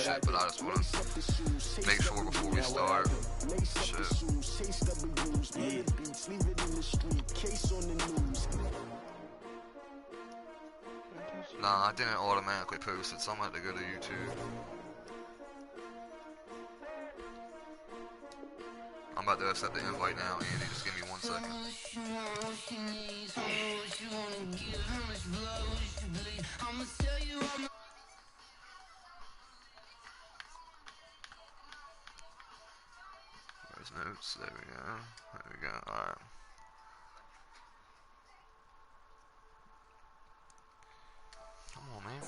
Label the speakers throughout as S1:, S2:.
S1: shit, but I just want to make sure before we start. Shit. Nah, I didn't automatically post it, so I'm going to have to go to YouTube. I'm about to accept the invite now, Andy. Just give me 1 second. Where's notes? There we go. There we go. Alright. Come on, man.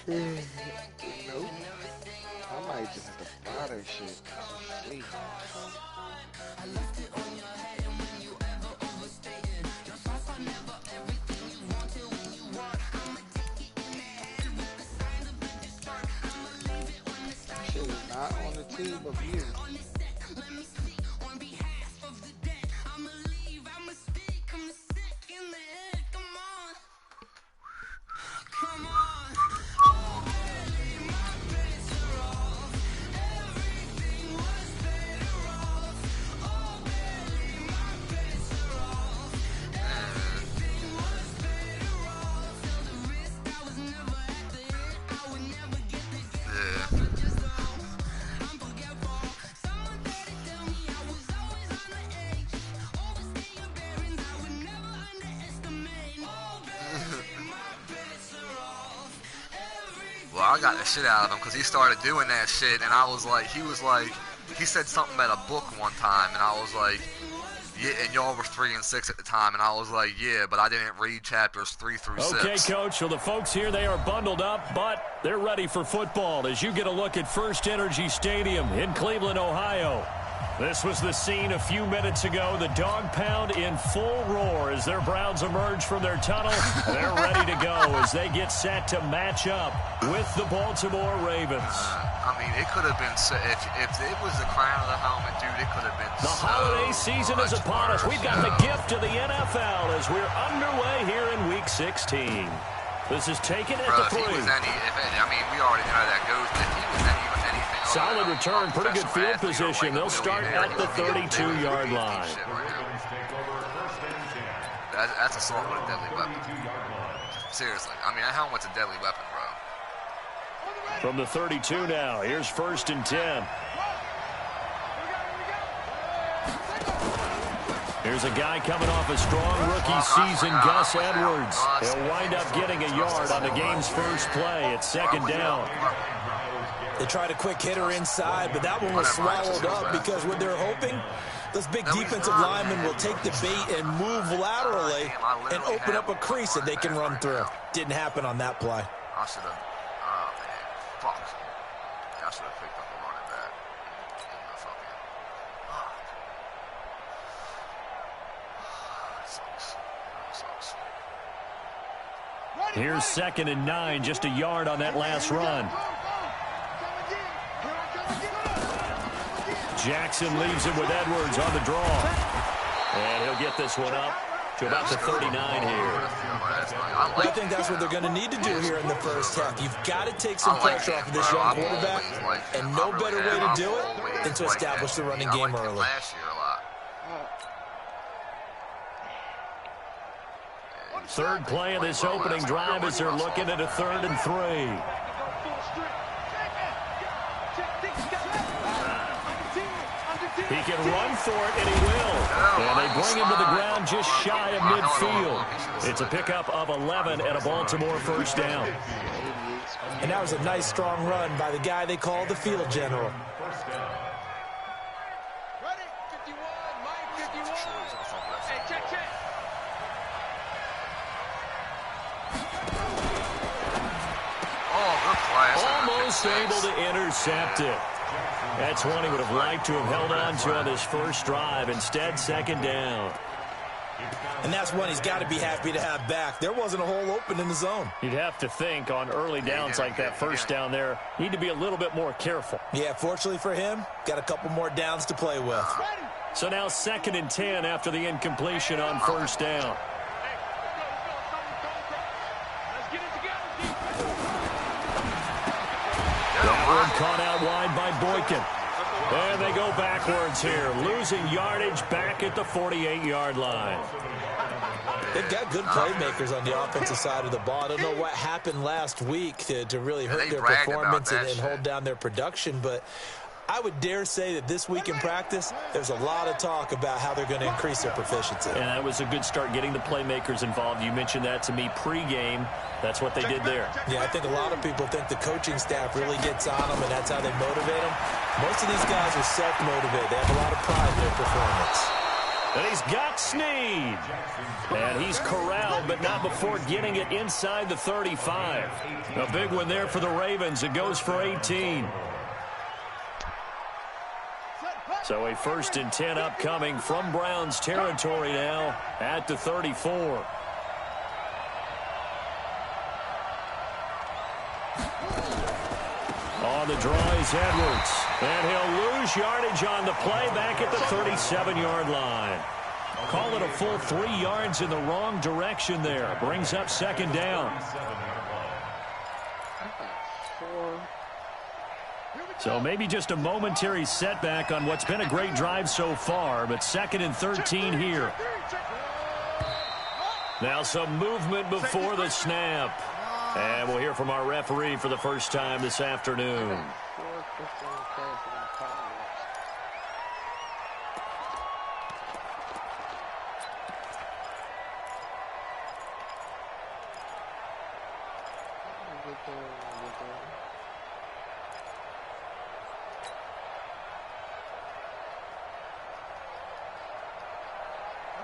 S2: Nope. I might just have to buy that shit. Sweet. Shit is not on the team of you. Well, I got the shit out of him because he started doing that shit, and I was like, he said something about a book one time, and I was like, yeah, and y'all were 3 and 6 at the time, and I was like, yeah, but I didn't read chapters 3 through 6.
S3: Okay, Coach, so the folks here, they are bundled up, but they're ready for football as you get a look at First Energy Stadium in Cleveland, Ohio. This was the scene a few minutes ago. The dog pound in full roar as their Browns emerge from their tunnel. They're ready to go as they get set to match up with the Baltimore Ravens.
S1: I mean, it could have been, if it was the crown of the helmet, dude, it could have been
S3: The holiday season is upon us. We've got the gift of the NFL as we're underway here in Week 16. This is taken at the 3.
S1: I mean, we already know how that goes, but if he was anything
S3: solid return, pretty good field position. They'll start at the 32-yard line.
S1: That's assault with a deadly weapon. Seriously, I mean, that helmet's a deadly weapon, bro.
S3: From the 32 now, here's 1st and 10. Here's a guy coming off a strong rookie season, Gus Edwards. He'll wind up getting a yard on the game's first play. It's 2nd down.
S4: They tried a quick hitter inside, but that one was swallowed up because what they're hoping, those big defensive linemen will take the bait and move laterally and open up a crease that they can run through. Didn't happen on that play.
S1: I should have, oh man, fuck. I should have picked up the running back. Sucks.
S3: Here's 2nd and 9, just a yard on that last run. Jackson leaves it with Edwards on the draw. And he'll get this one up to about the 39 here.
S4: I think that's what they're going to need to do here in the first half. You've got to take some pressure off of this young quarterback, and no better way to do it than to establish the running game early.
S3: Third play of this opening drive as they're looking at a 3rd and 3. He can run for it, and he will. And they bring him to the ground just shy of midfield. It's a pickup of 11 and a Baltimore 1st down.
S4: And that was a nice, strong run by the guy they call the field general.
S3: Just able to intercept it. That's one he would have liked to have held on to on his first drive. Instead, second down.
S4: And that's one he's got to be happy to have back. There wasn't a hole open in the zone.
S3: You'd have to think on early downs like that first down there, need to be a little bit more careful.
S4: Yeah, fortunately for him, got a couple more downs to play with.
S3: So now 2nd and 10 after the incompletion on first down. That one caught out wide by Boykin. And they go backwards here, losing yardage back at the 48-yard line.
S4: They've got good playmakers on the offensive side of the ball. I don't know what happened last week to really hurt their performance and hold down their production, but I would dare say that this week in practice, there's a lot of talk about how they're going to increase their proficiency.
S3: And that was a good start getting the playmakers involved. You mentioned that to me pregame. That's what they did there.
S4: Yeah, I think a lot of people think the coaching staff really gets on them, and that's how they motivate them. Most of these guys are self-motivated. They have a lot of pride in their performance.
S3: And he's got Snead. And he's corralled, but not before getting it inside the 35. A big one there for the Ravens. It goes for 18. So a 1st and 10 upcoming from Browns territory now at the 34. On the draw is Edwards. And he'll lose yardage on the play back at the 37-yard line. Call it a full 3 yards in the wrong direction there. Brings up 2nd down. So maybe just a momentary setback on what's been a great drive so far, but 2nd and 13 here. Now some movement before the snap. And we'll hear from our referee for the first time this afternoon.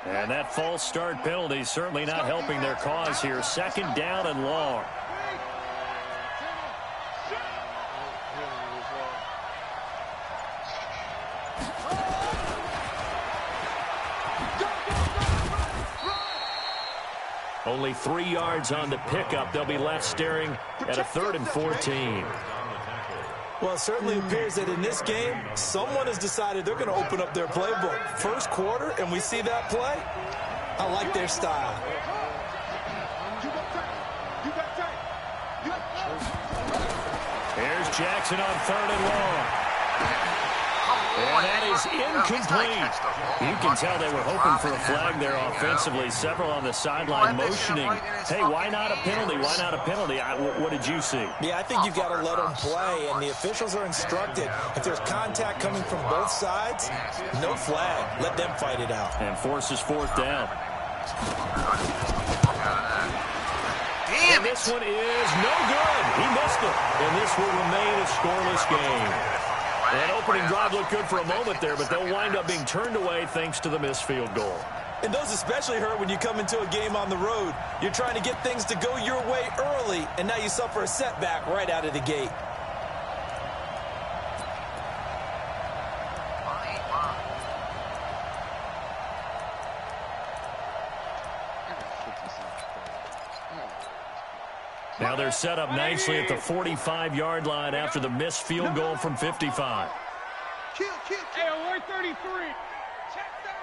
S3: And that false start penalty certainly not helping their cause here. 2nd down and long. Only 3 yards on the pickup. They'll be left staring at a 3rd and 14.
S4: Well, it certainly appears that in this game, someone has decided they're going to open up their playbook. First quarter, and we see that play. I like their style.
S3: Here's Jackson on 3rd and long. And that is incomplete. You can tell they were hoping for a flag there offensively. Several on the sideline motioning. Hey, why not a penalty? Why not a penalty? What did you see?
S4: Yeah, I think you've got to let them play, and the officials are instructed. If there's contact coming from both sides, no flag. Let them fight it out.
S3: And forces 4th down.
S2: Damn
S3: it. This one is no good. He missed it. And this will remain a scoreless game. That opening drive looked good for a moment there, but they'll wind up being turned away thanks to the missed field goal.
S4: And those especially hurt when you come into a game on the road. You're trying to get things to go your way early, and now you suffer a setback right out of the gate.
S3: Now they're set up nicely at the 45-yard line after the missed field goal from 55.
S5: Hey, alert 33.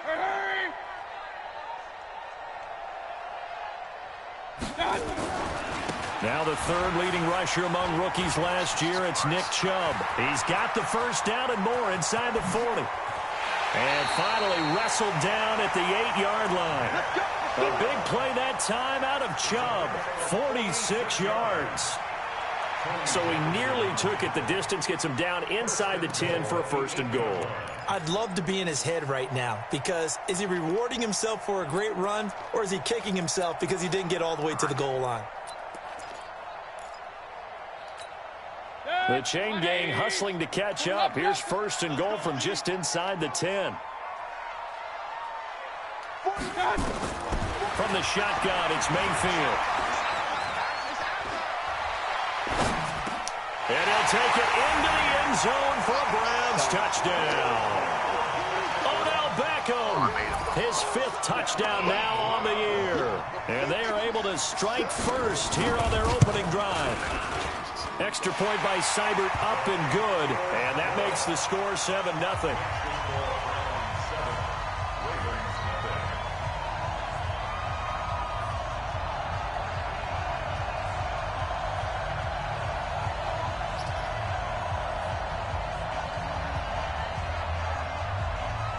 S5: Hurry.
S3: Now the 3rd leading rusher among rookies last year, it's Nick Chubb. He's got the 1st down and more inside the 40. And finally wrestled down at the 8-yard line. A big play that time out of Chubb, 46 yards. So he nearly took it the distance, gets him down inside the 10 for a 1st and goal.
S4: I'd love to be in his head right now, because is he rewarding himself for a great run, or is he kicking himself because he didn't get all the way to the goal line?
S3: The chain gang hustling to catch up. Here's 1st and goal from just inside the 10. From the shotgun, it's Mayfield. And he'll take it into the end zone for a Browns touchdown. Odell Beckham, his 5th touchdown now on the year. And they are able to strike first here on their opening drive. Extra point by Seibert, up and good. And that makes the score 7-0.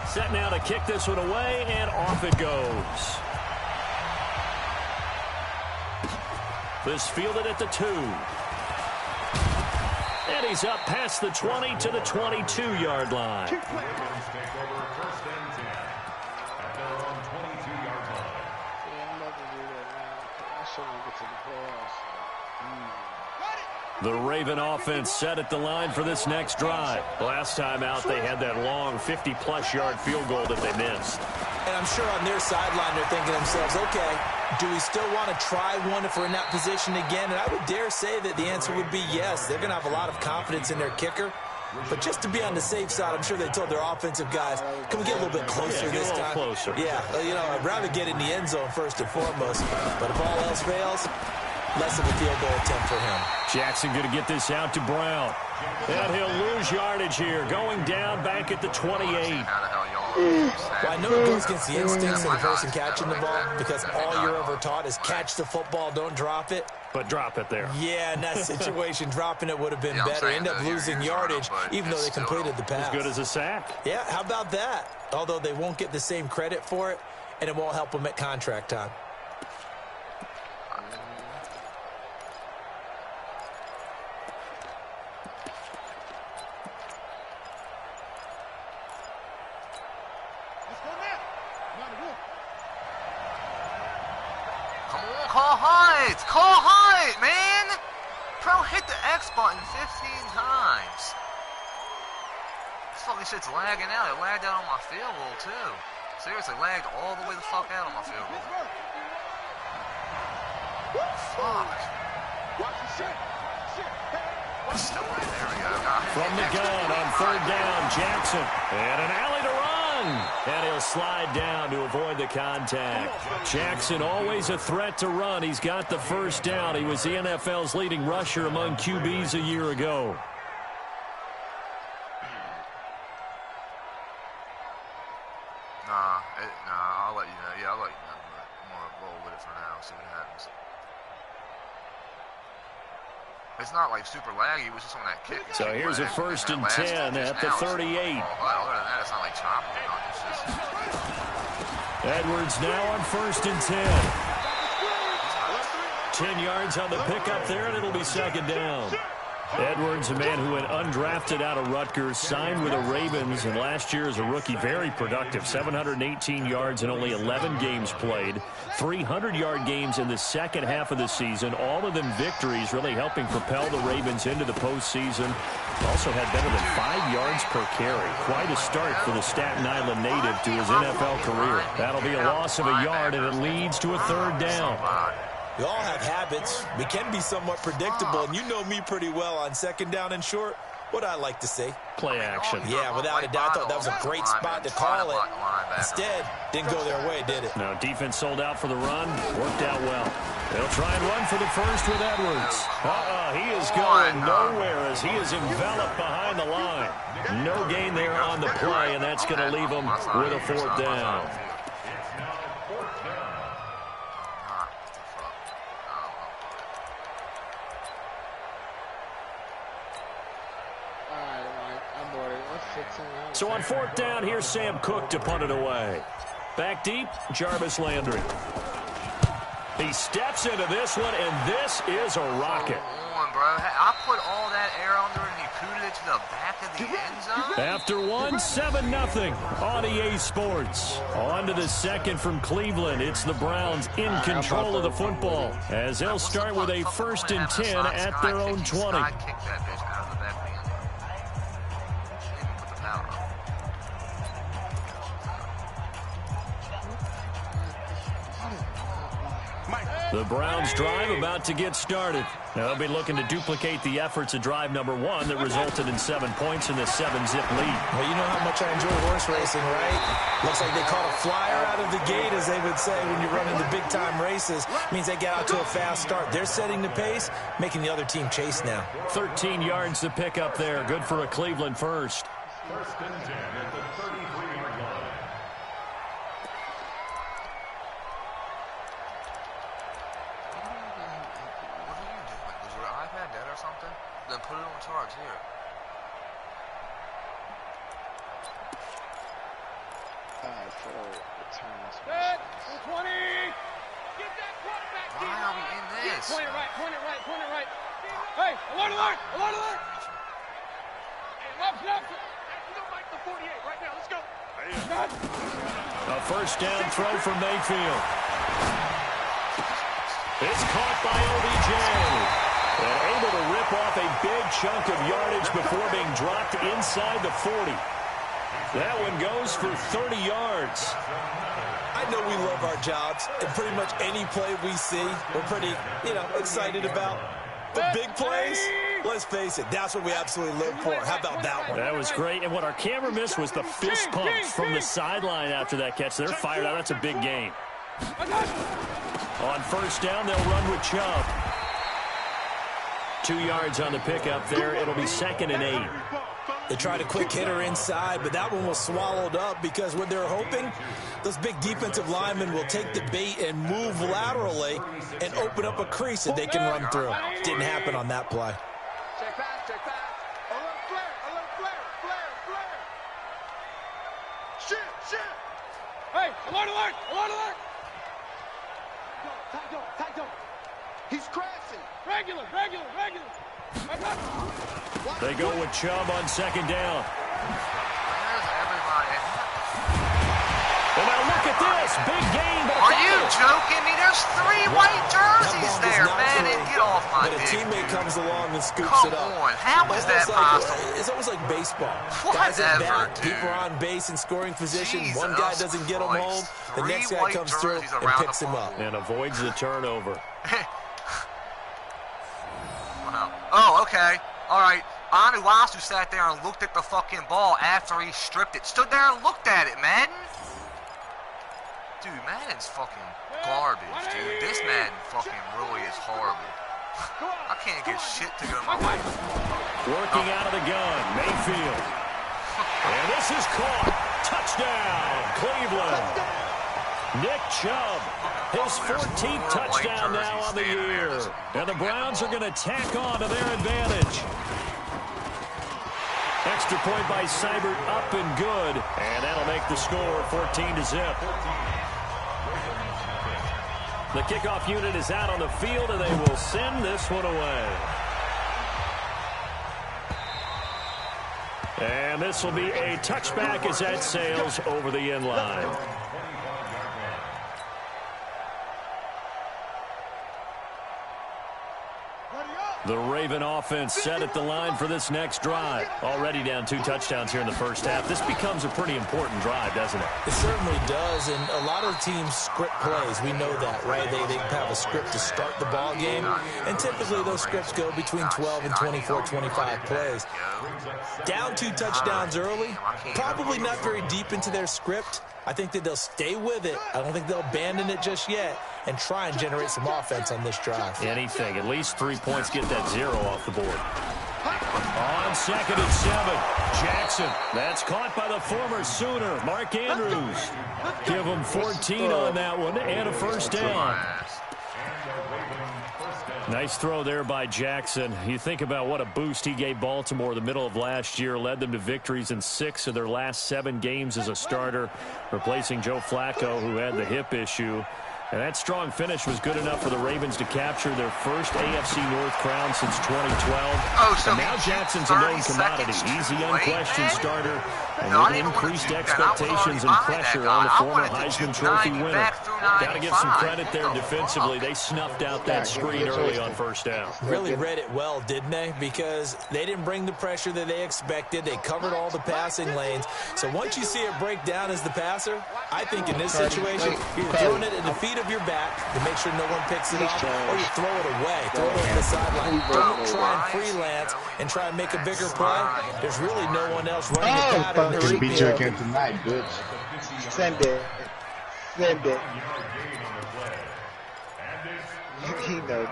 S3: Set now to kick this one away, and off it goes. This fielded at the 2. And he's up past the 20 to the 22-yard line. The Raven offense set at the line for this next drive. Last time out, they had that long 50-plus yard field goal that they missed.
S4: And I'm sure on their sideline, they're thinking to themselves, okay, do we still want to try one if we're in that position again? And I would dare say that the answer would be yes. They're going to have a lot of confidence in their kicker. But just to be on the safe side, I'm sure they told their offensive guys, can we get a little bit closer this time?
S3: Closer.
S4: Yeah, you know, I'd rather get in the end zone first and foremost. But if all else fails, less of a field goal attempt for him.
S3: Jackson going to get this out to Brown. And he'll lose yardage here, going down back at the 28.
S4: Well, I know it goes against the instincts of the person catching the ball because all you're ever taught is catch the football, don't drop it.
S3: But drop it there.
S4: Yeah, in that situation, dropping it would have been better. End up losing yardage, even though they completed the pass.
S3: As good as a sack.
S4: Yeah, how about that? Although they won't get the same credit for it, and it won't help them at contract time.
S2: Call height, man! Bro, hit the X button 15 times. This fucking shit's lagging out. It lagged out on my field goal, too. Seriously, lagged all the way the fuck out on my field goal. Fuck. Still right, there we go.
S3: From the gun on 3rd down, Jackson. And an alley to run. And he'll slide down to avoid the contact. Jackson always a threat to run. He's got the 1st down. He was the NFL's leading rusher among QBs a year ago.
S2: Nah, I'll let you know. Yeah, I'll let you know. I'm going to roll with it for now, see what happens. It's not like super laggy. It was just on that kick.
S3: So here's a 1st and 10 at the 38.
S2: Other than that, it's not like chopping. It's just...
S3: Edwards now on 1st and 10. 10 yards on the pickup there, and it'll be 2nd down. Edwards, a man who had undrafted out of Rutgers, signed with the Ravens, and last year as a rookie, very productive. 718 yards in only 11 games played. 300-yard games in the second half of the season. All of them victories, really helping propel the Ravens into the postseason. Also had better than 5 yards per carry. Quite a start for the Staten Island native to his NFL career. That'll be a loss of a yard, and it leads to a 3rd down.
S4: We all have habits. We can be somewhat predictable, and you know me pretty well on 2nd down and short. What I like to say?
S3: Play action.
S4: Yeah, without a doubt, I thought that was a great spot to call it. Instead, didn't go their way, did it?
S3: No, defense sold out for the run. Worked out well. They'll try and run for the 1st with Edwards. He is going nowhere as he is enveloped behind the line. No gain there on the play, and that's going to leave him with a 4th down. So on 4th down, here's Sam Cook to punt it away. Back deep, Jarvis Landry. He steps into this one, and this is a rocket.
S2: Come on, bro. I put all that air under it, and he pooted it to the back of the end zone?
S3: After one, 7-0 on EA Sports. On to the 2nd from Cleveland. It's the Browns in control of the football as they'll start with a 1st and 10 at their own 20. The Browns drive about to get started. They'll be looking to duplicate the efforts of drive number 1 that resulted in 7 points in this 7-zip lead.
S4: Well, you know how much I enjoy horse racing, right? Looks like they caught a flyer out of the gate, as they would say, when you're running the big-time races. Means they get out to a fast start. They're setting the pace, making the other team chase now.
S3: 13 yards to pick up there. Good for a Cleveland first.
S5: First and 10 at the 33-yard line.
S2: Something, then put it on charge here.
S6: For returns.
S5: 20. Get that quarterback.
S2: Why are we in this?
S5: Point it right, point it right, point it right. Hey, alert, alert, alert, alert. Hey, left. You don't like the 48 right now. Let's go.
S3: A first down throw for Mayfield. It's caught by OBJ. And able to rip off a big chunk of yardage before being dropped inside the 40. That one goes for 30 yards.
S4: I know we love our jobs, and pretty much any play we see, we're pretty, excited about. But big plays, let's face it, that's what we absolutely live for. How about that one?
S3: That was great. And what our camera missed was the fist pump from the sideline after that catch. They're fired out. That's a big gain. On first down, they'll run with Chubb. 2 yards on the pickup there. It'll be 2nd and 8.
S4: They tried a quick hitter inside, but that one was swallowed up because what they're hoping, those big defensive linemen will take the bait and move laterally and open up a crease that they can run through. Didn't happen on that play.
S5: Check pass. Alert, flare. Shit. Hey, alert. Tight. He's crashing. Regular.
S3: They go with Chubb on 2nd down.
S2: Where's everybody?
S3: And now look at this. Big gain. But
S2: Are you joking me? There's 3 white jerseys there, man. And get off my
S4: dick. But a teammate comes along and scoops it up.
S2: Come on. How is that possible?
S4: It's almost like baseball.
S2: Whatever, dude.
S4: People are on base in scoring position.
S2: Jesus
S4: One guy doesn't get him home. The next guy comes through and picks him up.
S3: And avoids the turnover.
S2: Wow. Oh, okay. All right. Anuasu sat there and looked at the fucking ball after he stripped it. Stood there and looked at it, Madden. Dude, Madden's fucking garbage, dude. This Madden fucking really is horrible. I can't get shit to go my way.
S3: Working out of the gun, Mayfield. And this is caught. Touchdown, Cleveland. Nick Chubb, his 14th touchdown now on the year. And the Browns are going to tack on to their advantage. Extra point by Seibert, up and good. And that'll make the score 14-0. The kickoff unit is out on the field, and they will send this one away. And this will be a touchback as that sails over the end line. The Raven offense set at the line for this next drive. Already down 2 touchdowns here in the first half. This becomes a pretty important drive, doesn't it?
S4: It certainly does, and a lot of teams script plays. We know that, right? They have a script to start the ball game, and typically those scripts go between 12 and 24, 25 plays. Down 2 touchdowns early, probably not very deep into their script. I think that they'll stay with it. I don't think they'll abandon it just yet and try and generate some offense on this drive.
S3: Anything. At least 3 points get that 0 off the board. On 2nd and 7, Jackson. That's caught by the former Sooner, Mark Andrews. Give him 14 on that one and a first down. Nice throw there by Jackson. You think about what a boost he gave Baltimore the middle of last year, led them to victories in 6 of their last 7 games as a starter, replacing Joe Flacco, who had the hip issue. And that strong finish was good enough for the Ravens to capture their first AFC North crown since 2012.
S2: Oh, so
S3: and now Jackson's a known commodity. He's the unquestioned starter. And increased expectations and pressure on the former Heisman Trophy winner. Got to give some credit there defensively. They snuffed out that screen early on first down.
S4: Really read it well, didn't they? Because they didn't bring the pressure that they expected. They covered all the passing lanes. So once you see it break down as the passer, I think in this situation, you're throwing it at the feet of your back to make sure no one picks it up, or you throw it away, throw it over the sideline. Don't try and freelance and try and make a bigger play. There's really no one else running the pattern.
S6: Can beat you again tonight, bitch. Send it. Send it. He knows.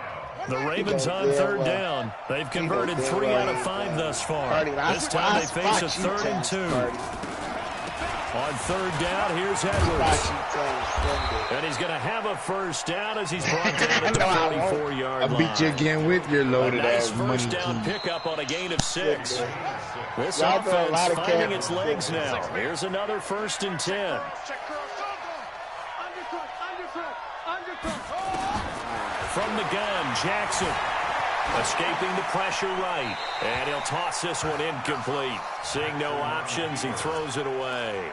S3: The Ravens on third down. They've converted 3 out of 5 thus far. This time they face a 3rd and 2. On third down, here's Edwards. And he's going to have a first down as he's brought down at the 44-yard line.
S6: I beat you again with your loaded ass money.
S3: First down pickup on a gain of 6. This offense finding its legs now. Here's another 1st and 10. From the gun, Jackson escaping the pressure right. And he'll toss this one incomplete. Seeing no options, he throws it away.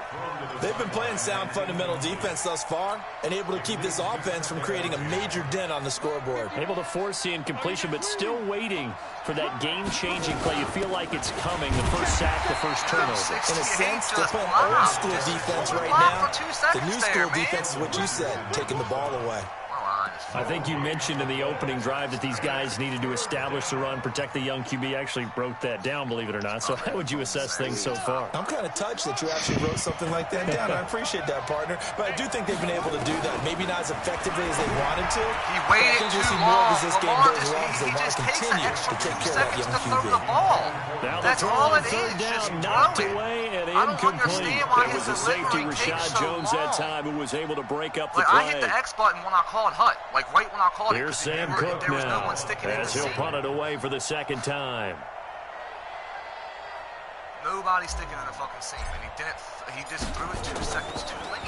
S4: They've been playing sound fundamental defense thus far and able to keep this offense from creating a major dent on the scoreboard.
S3: Able to force the incompletion, but still waiting for that game-changing play. You feel like it's coming, the first sack, the first turnover.
S4: In a sense, they're playing old-school defense right now. The new-school defense is what you said, taking the ball away.
S3: I think you mentioned in the opening drive that these guys needed to establish the run, protect the young QB. Actually wrote that down, believe it or not. So how would you assess things so far?
S4: I'm kind of touched that you actually wrote something like that down. I appreciate that, partner. But I do think they've been able to do that. Maybe not as effectively as they wanted to.
S2: He waited too long. He just takes an extra 2 seconds to throw the ball. That's all it is. Just
S3: knocked
S2: throw it.
S3: away and
S2: I don't
S3: incomplete.
S2: understand why
S3: It was
S2: his
S3: a safety,
S2: delivery takes
S3: Rashad
S2: so
S3: Jones,
S2: long.
S3: that time, who was able to break up the
S2: Like,
S3: play.
S2: I hit the X button when I called Hut. Like, right when I called it.
S3: Here's Sam Cook
S2: there was
S3: now,
S2: no one sticking in
S3: as
S2: the
S3: he'll
S2: seat.
S3: punt it away for the 2nd time.
S2: Nobody sticking in the fucking seat, and he didn't. He just threw it 2 seconds too late.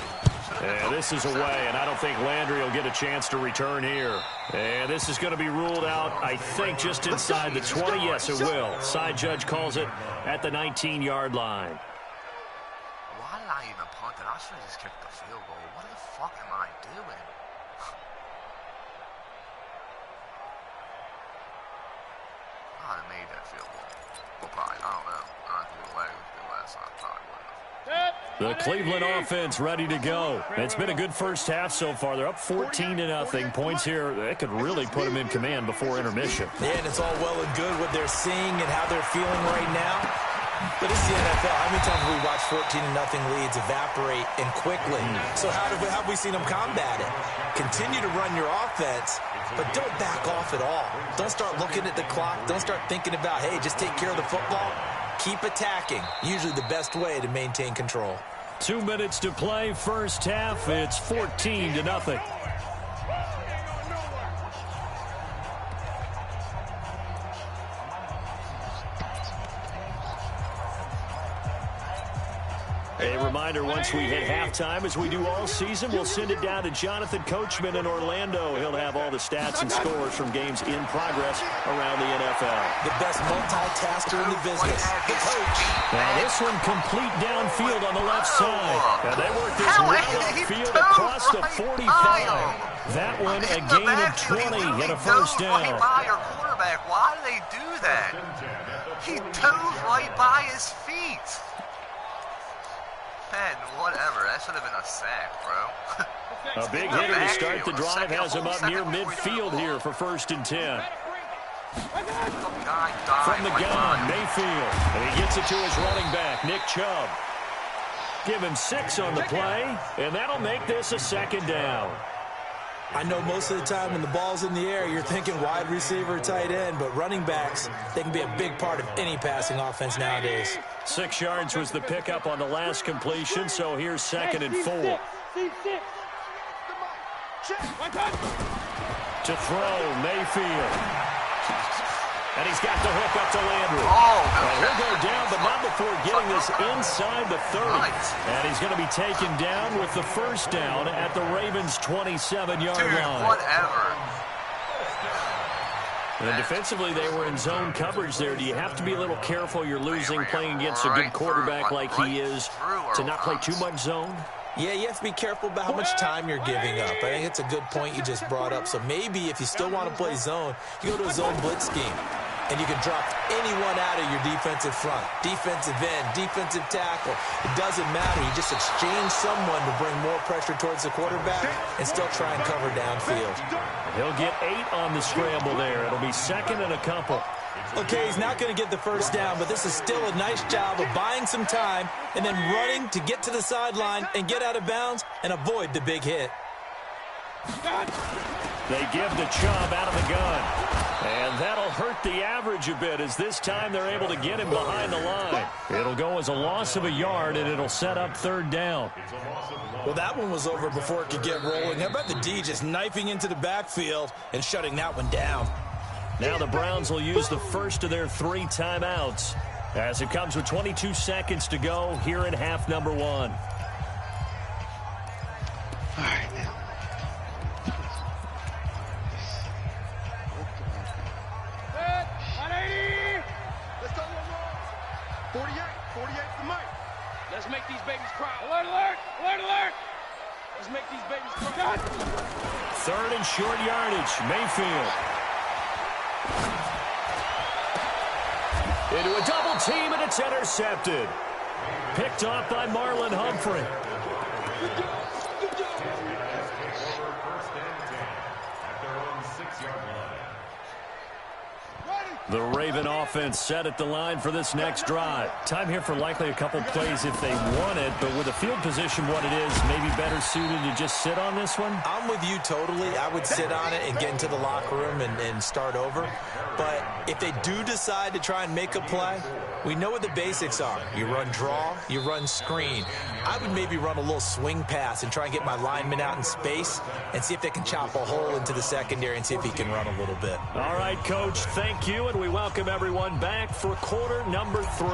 S3: And this is away, and I don't think Landry will get a chance to return here. And this is going to be ruled out, I think, just inside the 20. Yes, it will. Side judge calls it at the 19-yard line.
S2: Why did I even punt it? I should have just kicked the field goal. What the fuck am I doing? I'd have made that field goal. Well, probably, I don't know. I don't think the leg was good last time. Probably wouldn't have.
S3: The Cleveland offense ready to go. It's been a good first half so far. They're up 14-0. Points here, that could really put them in command before intermission.
S4: Yeah, and it's all well and good what they're seeing and how they're feeling right now. But it's the NFL. How many times have we watched 14-0 leads evaporate and quickly? So how have we seen them combat it? Continue to run your offense, but don't back off at all. Don't start looking at the clock. Don't start thinking about, hey, just take care of the football. Keep attacking. Usually the best way to maintain control.
S3: 2 minutes to play, first half. It's 14-0. A reminder, once we hit halftime, as we do all season, we'll send it down to Jonathan Coachman in Orlando. He'll have all the stats and scores from games in progress around the NFL.
S4: The best multitasker in the business, the coach.
S3: Now this one complete downfield on the left side. Now they work this right upfield across the 45. That one a gain of 20 and a first down.
S2: Right by your quarterback. Why do they do that? He dove right by his feet. Man, whatever. That should have been a sack, bro.
S3: A big hitter to start the drive has him up near midfield here for 1st and 10. From the gun, Mayfield. And he gets it to his running back, Nick Chubb. Give him 6 on the play, and that'll make this a 2nd down.
S4: I know most of the time when the ball's in the air, you're thinking wide receiver, tight end, but running backs, they can be a big part of any passing offense nowadays.
S3: 6 yards was the pickup on the last completion, so here's 2nd and 4. To throw, Mayfield. And he's got the hook up to Landry. He'll go down, but not before getting this inside the 30. And he's going to be taken down with the first down at the Ravens' 27-yard line.
S2: Whatever.
S3: And defensively, they were in zone coverage there. Do you have to be a little careful you're losing playing against a good quarterback like he is to not play too much zone?
S4: Yeah, you have to be careful about how much time you're giving up. I think it's a good point you just brought up. So maybe if you still want to play zone, you go to a zone blitz scheme. And you can drop anyone out of your defensive front. Defensive end, defensive tackle. It doesn't matter. You just exchange someone to bring more pressure towards the quarterback and still try and cover downfield.
S3: He'll get 8 on the scramble there. It'll be second and a couple.
S4: Okay, he's not going to get the first down, but this is still a nice job of buying some time and then running to get to the sideline and get out of bounds and avoid the big hit.
S3: They give the Chubb out of the gun. And that'll hurt the average a bit as this time they're able to get him behind the line. It'll go as a loss of a yard, and it'll set up third down.
S4: Well, that one was over before it could get rolling. How about the D just knifing into the backfield and shutting that one down?
S3: Now the Browns will use the first of their 3 timeouts as it comes with 22 seconds to go here in half number 1.
S6: All right, now.
S5: Let's go, 48 to Mike. Let's make these babies cry. Alert, alert, alert, alert. Let's make these babies cry.
S3: Third and short yardage, Mayfield. Into a double team, and it's intercepted. Picked off by Marlon Humphrey. The Raven offense set at the line for this next drive. Time here for likely a couple plays if they want it, but with the field position what it is, maybe better suited to just sit on this one?
S4: I'm with you totally. I would sit on it and get into the locker room and start over. But if they do decide to try and make a play, we know what the basics are. You run draw, you run screen. I would maybe run a little swing pass and try and get my lineman out in space and see if they can chop a hole into the secondary and see if he can run a little bit.
S3: All right, Coach, thank you, and we welcome everyone back for quarter number 3.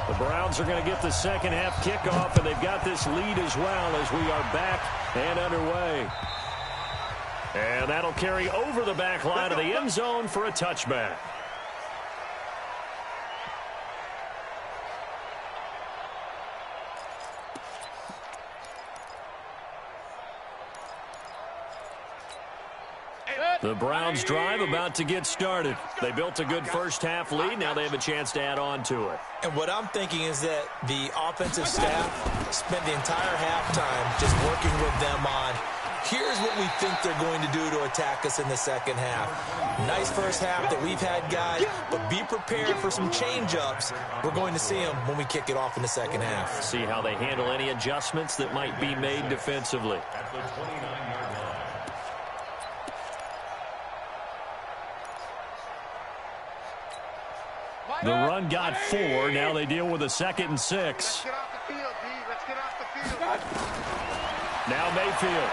S3: The Browns are going to get the second half kickoff, and they've got this lead as well as we are back and underway. And that'll carry over the back line of the end zone for a touchback. The Browns drive about to get started. They built a good first half lead. Now they have a chance to add on to it.
S4: And what I'm thinking is that the offensive staff spent the entire halftime just working with them on, here's what we think they're going to do to attack us in the second half. Nice first half that we've had, guys, but be prepared for some change-ups. We're going to see them when we kick it off in the second half.
S3: See how they handle any adjustments that might be made defensively. The run got 4. Now they deal with a 2nd and 6.
S5: Let's get off the field, D. Let's get off the field.
S3: Now Mayfield.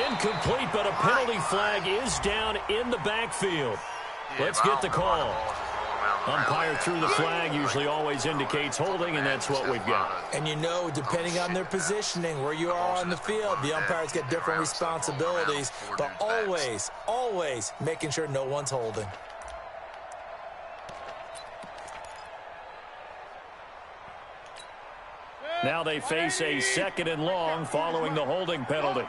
S3: Incomplete, but a penalty flag is down in the backfield. Let's get the call. Umpire threw the flag, usually always indicates holding, and that's what we've got.
S4: And you know, depending on their positioning, where you are on the field, the umpires get different responsibilities, but always, always making sure no one's holding.
S3: Now they face a 2nd and long following the holding penalty.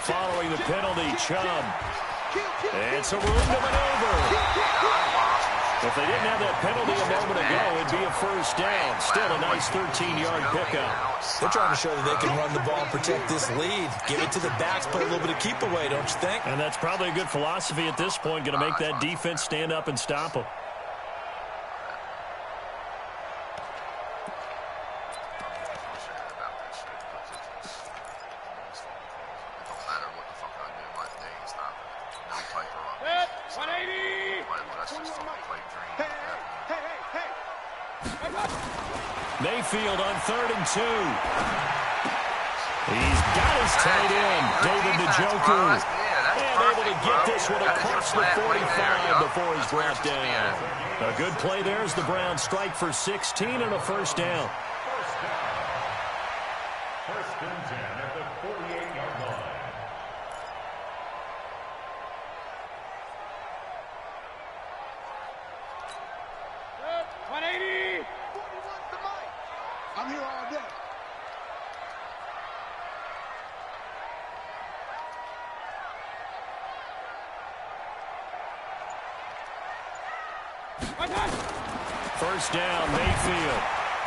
S3: Following the penalty, Chubb. It's a room to maneuver. If they didn't have that penalty a moment ago, it'd be a first down. Still a nice 13-yard pickup.
S4: They're trying to show that they can run the ball and protect this lead. Give it to the backs, put a little bit of keep away, don't you think?
S3: And that's probably a good philosophy at this point, going to make that defense stand up and stop them. Mayfield on 3rd and 2. He's got his tight end, David Njoku. able to get this one across the 45 before he's brought down. A good play there as the Browns strike for 16 and a first down.
S7: First and 10 at the 48-yard line.
S5: I'm here all day.
S3: First down, Mayfield.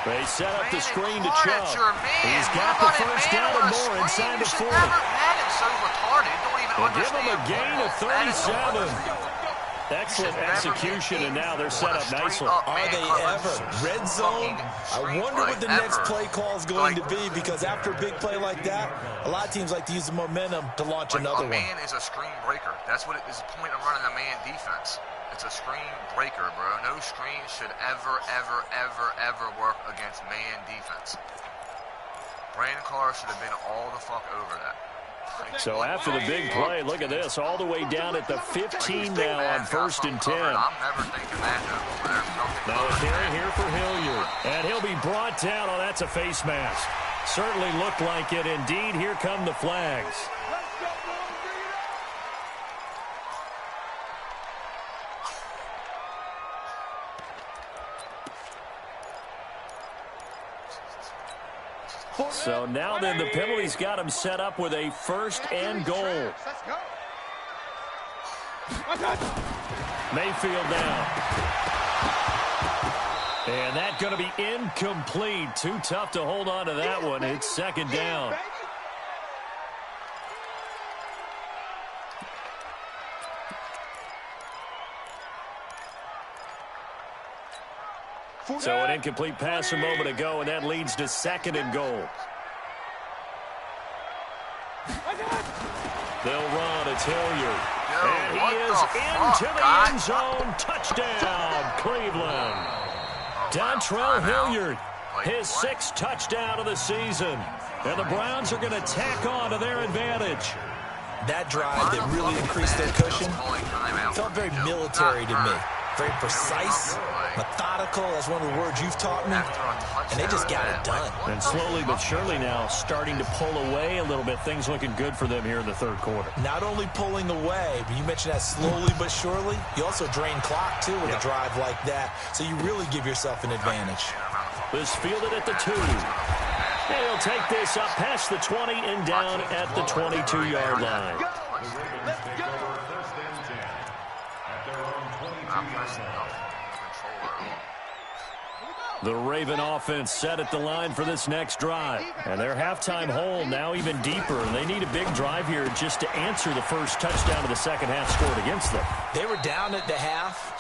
S3: They set up the screen to Chubb. He's got the first down and more inside the 40. They'll give him a gain of 37. Excellent execution, and now they're set up nicely.
S4: Are they ever? Red zone? I wonder what the next play call is going to be, because after a big play like that, a lot of teams like to use the momentum to launch another one.
S2: A man is a screen breaker. That's what it is, the point of running a man defense. It's a screen breaker, bro. No screen should ever, ever, ever, ever work against man defense. Brandon Carr should have been all the fuck over that.
S3: So after the big play, look at this, all the way down at the 15 now on 1st and 10.
S2: I'm never thinking that, though.
S3: Now a carry here for Hilliard. And he'll be brought down. Oh, that's a face mask. Certainly looked like it. Indeed, here come the flags. So now then the penalty's got him set up with a 1st and goal. Mayfield now. And that's going to be incomplete. Too tough to hold on to that one. It's 2nd down. So an incomplete pass a moment ago, and that leads to 2nd and goal. They'll run. It's Hilliard. And he is into the end zone. Touchdown, Cleveland. Dontrell Hilliard, his 6th touchdown of the season. And the Browns are going to tack on to their advantage.
S4: That drive that really increased their cushion felt very military to me. Very precise, methodical. That's one of the words you've taught me. And they just got it done.
S3: And slowly but surely now starting to pull away a little bit. Things looking good for them here in the 3rd quarter.
S4: Not only pulling away, but you mentioned that slowly but surely. You also drain clock, too, with a drive like that. So you really give yourself an advantage.
S3: This fielded at the 2. And he'll take this up past the 20 and down at the 22-yard line. The Raven offense set at the line for this next drive. And their halftime hole now even deeper. And they need a big drive here just to answer the first touchdown of the second half scored against them.
S4: They were down at the half.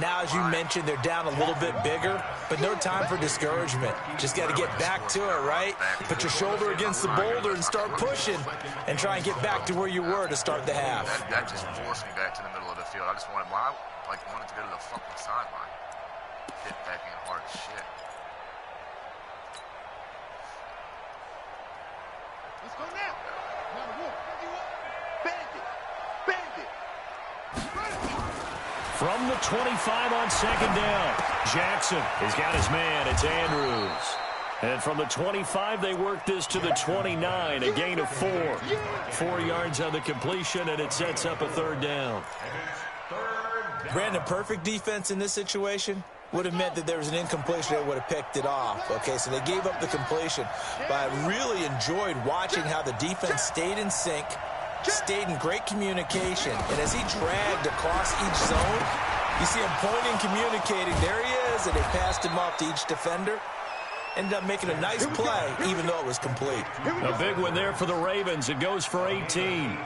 S4: Now, as you mentioned, they're down a little bit bigger, but no time for discouragement. Just got to get back to it, right? Put your shoulder against the boulder and start pushing and try and get back to where you were to start the half.
S2: That just forced me back to the middle of the field. I just wanted to go to the fucking sideline. Hit back in hard as shit.
S5: Let's go now. Bandit.
S3: From the 25 on 2nd down, Jackson has got his man. It's Andrews. And from the 25, they work this to the 29, a gain of 4. 4 yards on the completion, and it sets up a 3rd down.
S4: Brandon, perfect defense in this situation would have meant that there was an incompletion that would have picked it off. Okay, so they gave up the completion. But I really enjoyed watching how the defense stayed in sync, stayed in great communication. And as he dragged across each zone, you see him pointing, communicating. There he is, and they passed him off to each defender. Ended up making a nice play, even though it was complete.
S3: A big one there for the Ravens. It goes for 18.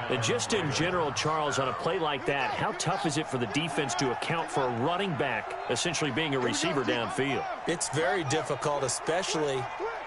S3: And just in general, Charles, on a play like that, how tough is it for the defense to account for a running back essentially being a receiver downfield?
S4: It's very difficult, especially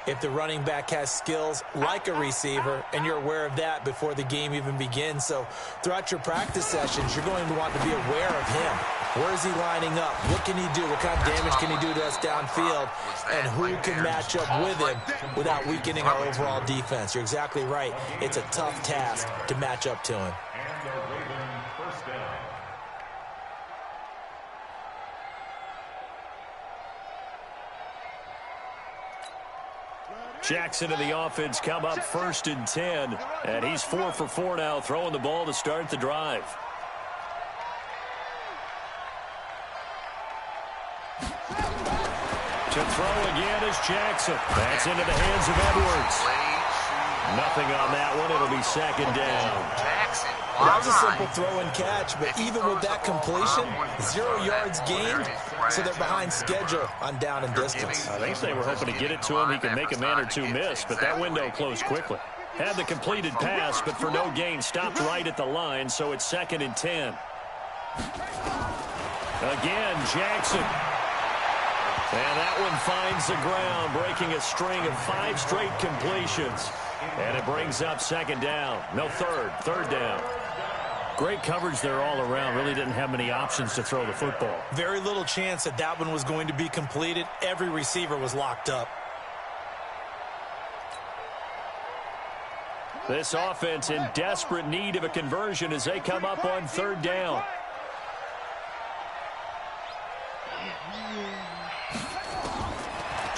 S4: if the running back has skills like a receiver, and you're aware of that before the game even begins. So throughout your practice sessions, you're going to want to be aware of him. Where is he lining up? What can he do? What kind of damage can he do to us downfield? And who can match up with him without weakening our overall defense? You're exactly right. It's a tough task to match up to him.
S7: And the Ravens first down.
S3: Jackson and the offense come up 1st and 10. And he's 4 for 4 now, throwing the ball to start the drive. To throw again is Jackson. That's into the hands of Edwards. Nothing on that one. It'll be 2nd down.
S4: That was a simple throw and catch, but even with that completion, 0 yards gained, so they're behind schedule on down and distance.
S3: I think they were hoping to get it to him. He could make a man or two miss, but that window closed quickly. Had the completed pass, but for no gain, stopped right at the line, so it's 2nd and 10. Again, Jackson. And that one finds the ground, breaking a string of 5 straight completions. And it brings up 2nd down. No, third down. Great coverage there all around. Really didn't have many options to throw the football.
S4: Very little chance that that one was going to be completed. Every receiver was locked up.
S3: This offense in desperate need of a conversion as they come up on 3rd down.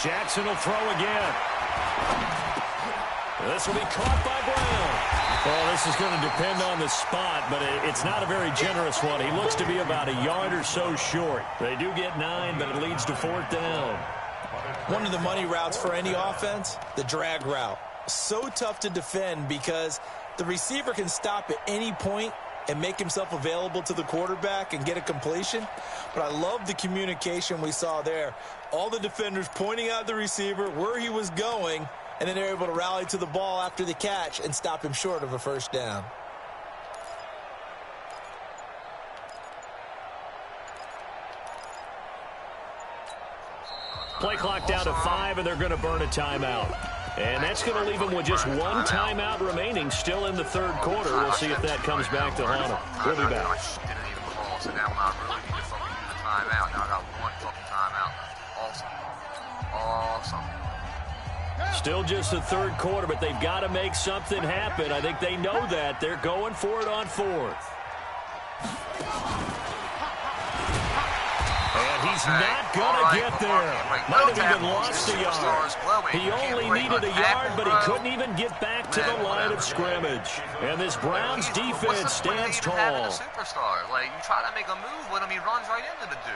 S3: Jackson will throw again. This will be caught by Brown. Well, this is going to depend on the spot, but it's not a very generous one. He looks to be about a yard or so short. They do get 9, but it leads to 4th down.
S4: One of the money routes for any offense, the drag route. So tough to defend because the receiver can stop at any point and make himself available to the quarterback and get a completion. But I love the communication we saw there. All the defenders pointing out the receiver, where he was going, and then they're able to rally to the ball after the catch and stop him short of a 1st down.
S3: Play clock down to 5, and they're going to burn a timeout. And that's going to leave them with just 1 timeout remaining, still in the 3rd quarter. We'll see if that comes back to haunt them. We'll be back.
S2: Didn't even call, so now I really need to fucking use a timeout. Now I got 1 fucking timeout. Awesome.
S3: Still just the 3rd quarter, but they've got to make something happen. I think they know that. They're going for it on 4th. And he's not going to get there. Might have even lost a yard. He only needed a yard, but he couldn't even get back to the line of scrimmage. And this Browns defense stands tall.
S2: Superstar. Like, you try to make a move with him, he runs right into the dude.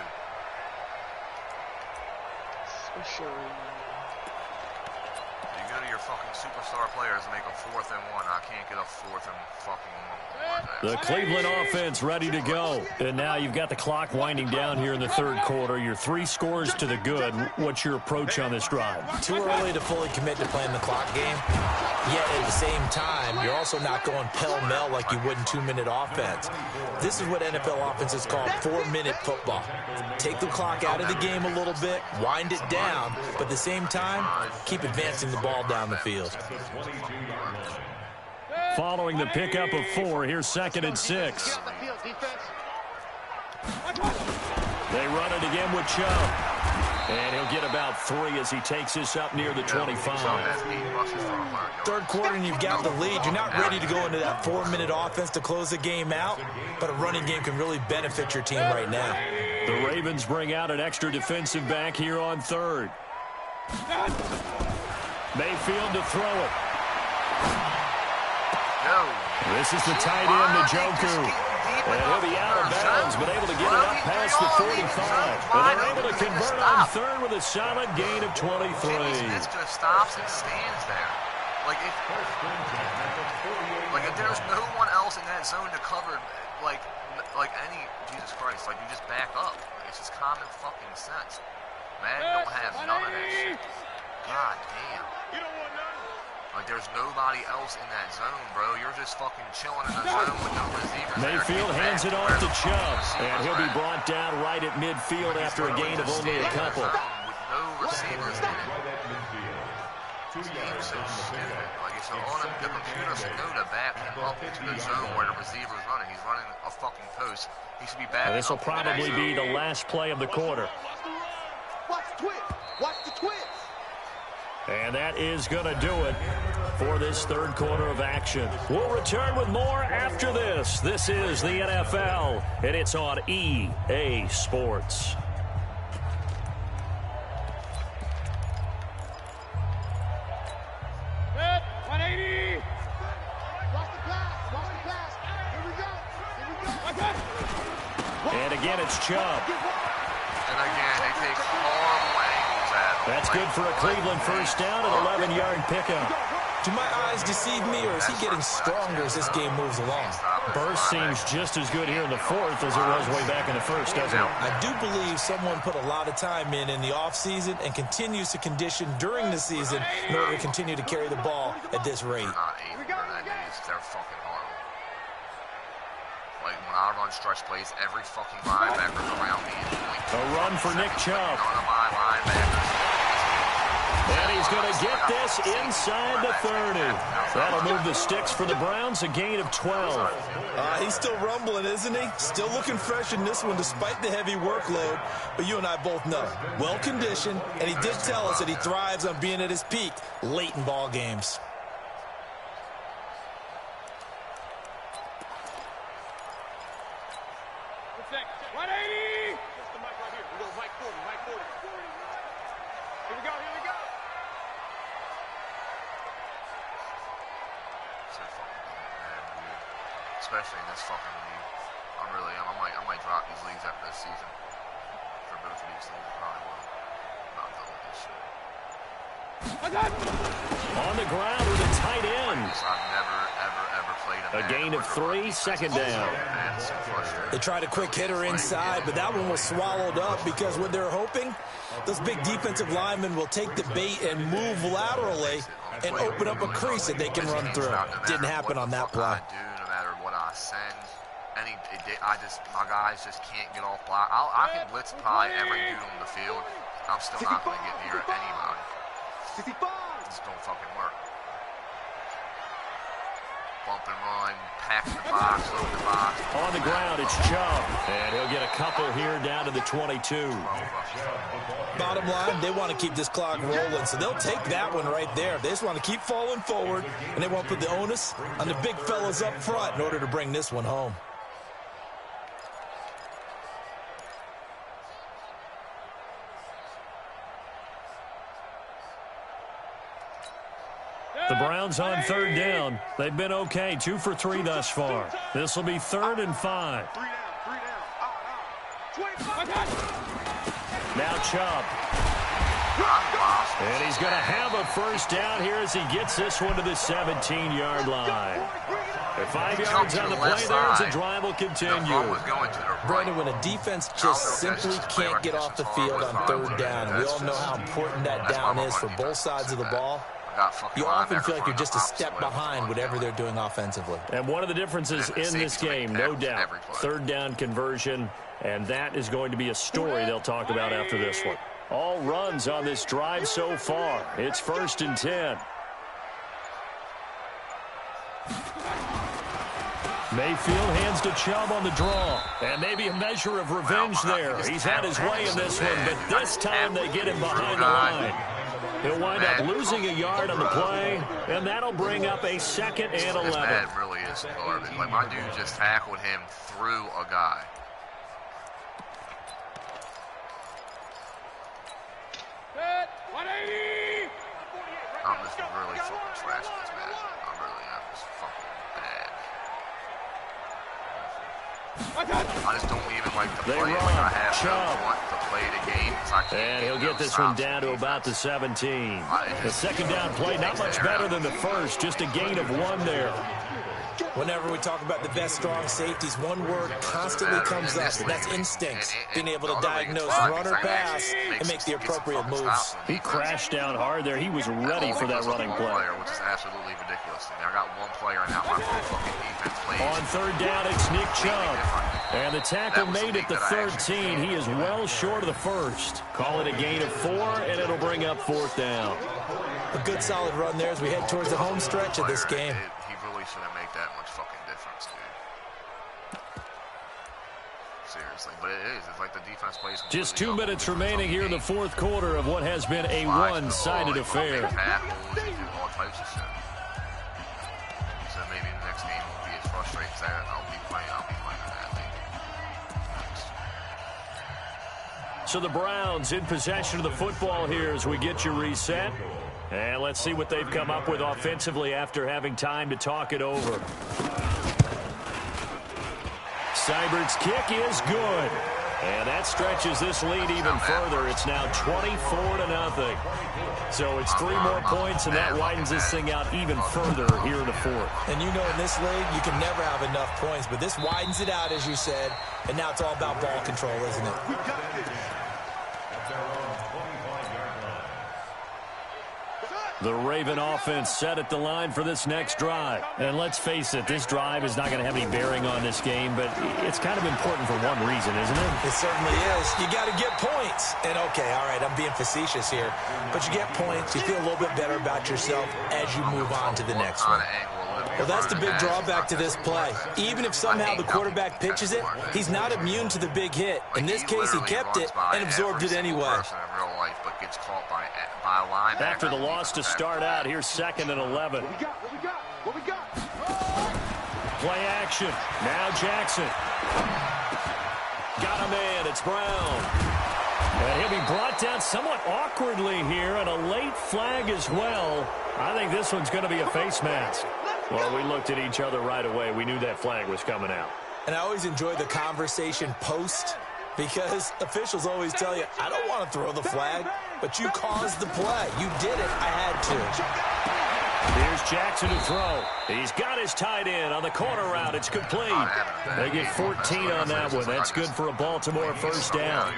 S2: You go to your fucking superstar players and make a 4th and 1. I can't get a 4th and fucking 1.
S3: The Cleveland offense ready to go. And now you've got the clock winding down here in the 3rd quarter. You're 3 scores to the good. What's your approach on this drive?
S4: Too early to fully commit to playing the clock game. Yet at the same time, you're also not going pell-mell like you would in 2-minute offense. This is what NFL offenses call 4-minute football. Take the clock out of the game a little bit, wind it down, but at the same time, keep advancing the ball down the field.
S3: Following the pickup of 4, here's 2nd and 6. They run it again with Chubb. And he'll get about 3 as he takes this up near the 25.
S4: 3rd quarter and you've got the lead. You're not ready to go into that 4-minute offense to close the game out, but a running game can really benefit your team right now.
S3: The Ravens bring out an extra defensive back here on 3rd. Mayfield to throw it. This is the tight end, Njoku. And he'll be out of bounds, but able to get it up past the 45. And they're able to convert on 3rd with a solid gain of 23.
S2: Smith just stops and stands there. Like if there's no one else in that zone to cover, like any, Jesus Christ, like you just back up. Like, it's just common fucking sense. Madden don't have none of that shit. God damn. Like, there's nobody else in that zone, bro. You're just fucking chilling in the zone with no receivers.
S3: Mayfield hands it off to Chubb, and he'll be brought down right at midfield after a gain of only a couple.
S2: With no receivers in it. This game's so stupid. Like, it's on him, the computer should know to back him up into the zone where the receiver's running. He's running a fucking post. He should be backing up.
S3: This will probably be the last play of the quarter.
S5: Watch the twist. Watch the twist.
S3: And that is going to do it for this third quarter of action. We'll return with more after this. This is the NFL, and it's on EA Sports.
S5: Good. 180. Watch the pass. Watch the pass. Here we go. Here we go.
S3: And again, it's Chubb.
S2: And again, they take horrible angles at him.
S3: That's good for a Cleveland first down and 11-yard pickup.
S4: Do my eyes deceive me, or is he getting stronger as this game moves along?
S3: Burst seems just as good here in the fourth as it was way back in the first, doesn't it?
S4: I do believe someone put a lot of time in the offseason and continues to condition during the season in order to continue to carry the ball at this rate.
S2: They're not able to that days. They're fucking horrible. Like, when I run stretch plays, every fucking linebacker's around me.
S3: A run for Nick Chubb.
S2: None of my linebackers.
S3: And he's going to get this inside the 30. That'll move the sticks for the Browns, a gain of 12.
S4: He's still rumbling, isn't he? Still looking fresh in this one despite the heavy workload. But you and I both know, well-conditioned, and he did tell us that he thrives on being at his peak late in ball games.
S2: Especially in this fucking league. I might drop these leagues after this season. For both of these leagues, I probably will. Not done with this shit.
S3: On the ground with a tight end.
S2: I've never, ever played
S3: a gain of 3, second down.
S4: They tried a quick hitter inside, but that one was swallowed up because what they're hoping, those big defensive linemen will take the bait and move laterally and open up a crease that they can run through. Didn't happen on that play.
S2: Send any, my guys just can't get off block. I can blitz probably every dude on the field. I'm still not going to get near anybody. It just don't fucking work. Bump and run, pack the box, load the box.
S3: On the ground, it's Chubb. And he'll get a couple here down to the 22.
S4: Bottom line, they want to keep this clock rolling, so they'll take that one right there. They just want to keep falling forward, and they want to put the onus on the big fellas up front in order to bring this one home.
S3: The Browns on third down. They've been okay, 2 for 3 thus far. This will be 3rd and 5. Now Chubb. And he's going to have a first down here as he gets this one to the 17-yard line. At 5 yards on the play there, the drive will continue.
S4: Brandon, when a defense just simply can't get off the field on third down, and we all know how important that down is for both sides of the ball, you often feel like you're just a step behind whatever they're doing offensively.
S3: And one of the differences in this game, no doubt, third down conversion, and that is going to be a story they'll talk about after this one. All runs on this drive so far. It's 1st and 10. Mayfield hands to Chubb on the draw. And maybe a measure of revenge there. He's had his way in this one, but this time they get him behind the line. He'll wind up losing a yard on the play, and that'll bring up a 2nd and 11.
S2: That really is garbage. Like, my dude just tackled him through a guy. I'm just really fucking trash in this match. I really am just fucking bad. I just don't even like to play it. Like, I have no want to play the game.
S3: And he'll get this one down to about the 17. The second down play, not much better than the first. Just a gain of 1 there.
S4: Whenever we talk about the best strong safeties, one word constantly comes up, and that's instinct. Being able to diagnose run or pass and make the appropriate moves.
S3: He crashed down hard there. He was ready for that running play.
S2: Which is absolutely ridiculous. I got one player, and now my whole fucking defense plays.
S3: On third down, it's Nick Chubb. And the tackle made at the 13. He is well short of the first. Call it a gain of 4, and it'll bring up 4th down.
S4: A good solid run there as we head towards the home stretch of this game.
S2: He really shouldn't make that much fucking difference, dude. Seriously, but it is. It's like the defense plays.
S3: Just 2 minutes remaining here in the fourth quarter of what has been a one-sided affair.
S2: Tackles, he do all types of shit. So maybe the next game won't be as frustrating as that, and I'll be playing that maybe.
S3: So the Browns in possession of the football here as we get you reset. And let's see what they've come up with offensively after having time to talk it over. Seibert's kick is good. And that stretches this lead even further. It's now 24-0. So it's 3 more points, and that widens this thing out even further here in the fourth.
S4: And you know in this league, you can never have enough points, but this widens it out, as you said, and now it's all about ball control, isn't it?
S3: The Raven offense set at the line for this next drive. And let's face it, this drive is not going to have any bearing on this game, but it's kind of important for one reason, isn't it?
S4: It certainly is. You got to get points. And, okay, all right, I'm being facetious here, but you get points, you feel a little bit better about yourself as you move on to the next one. Well, that's the big drawback to this play. Even if somehow the quarterback pitches it, he's not immune to the big hit. In this case, he kept it and absorbed it anyway.
S3: After the loss to start out, here's 2nd and 11.
S5: What we got?
S3: Play action. Now Jackson. Got a man. It's Brown. And he'll be brought down somewhat awkwardly here, and a late flag as well. I think this one's going to be a face mask. Well, we looked at each other right away. We knew that flag was coming out.
S4: And I always enjoy the conversation post, because officials always tell you, I don't want to throw the flag, but you caused the play. You did it. I had to.
S3: Here's Jackson to throw. He's got his tight end on the corner route. It's complete. They get 14 on that one. That's good for a Baltimore first down.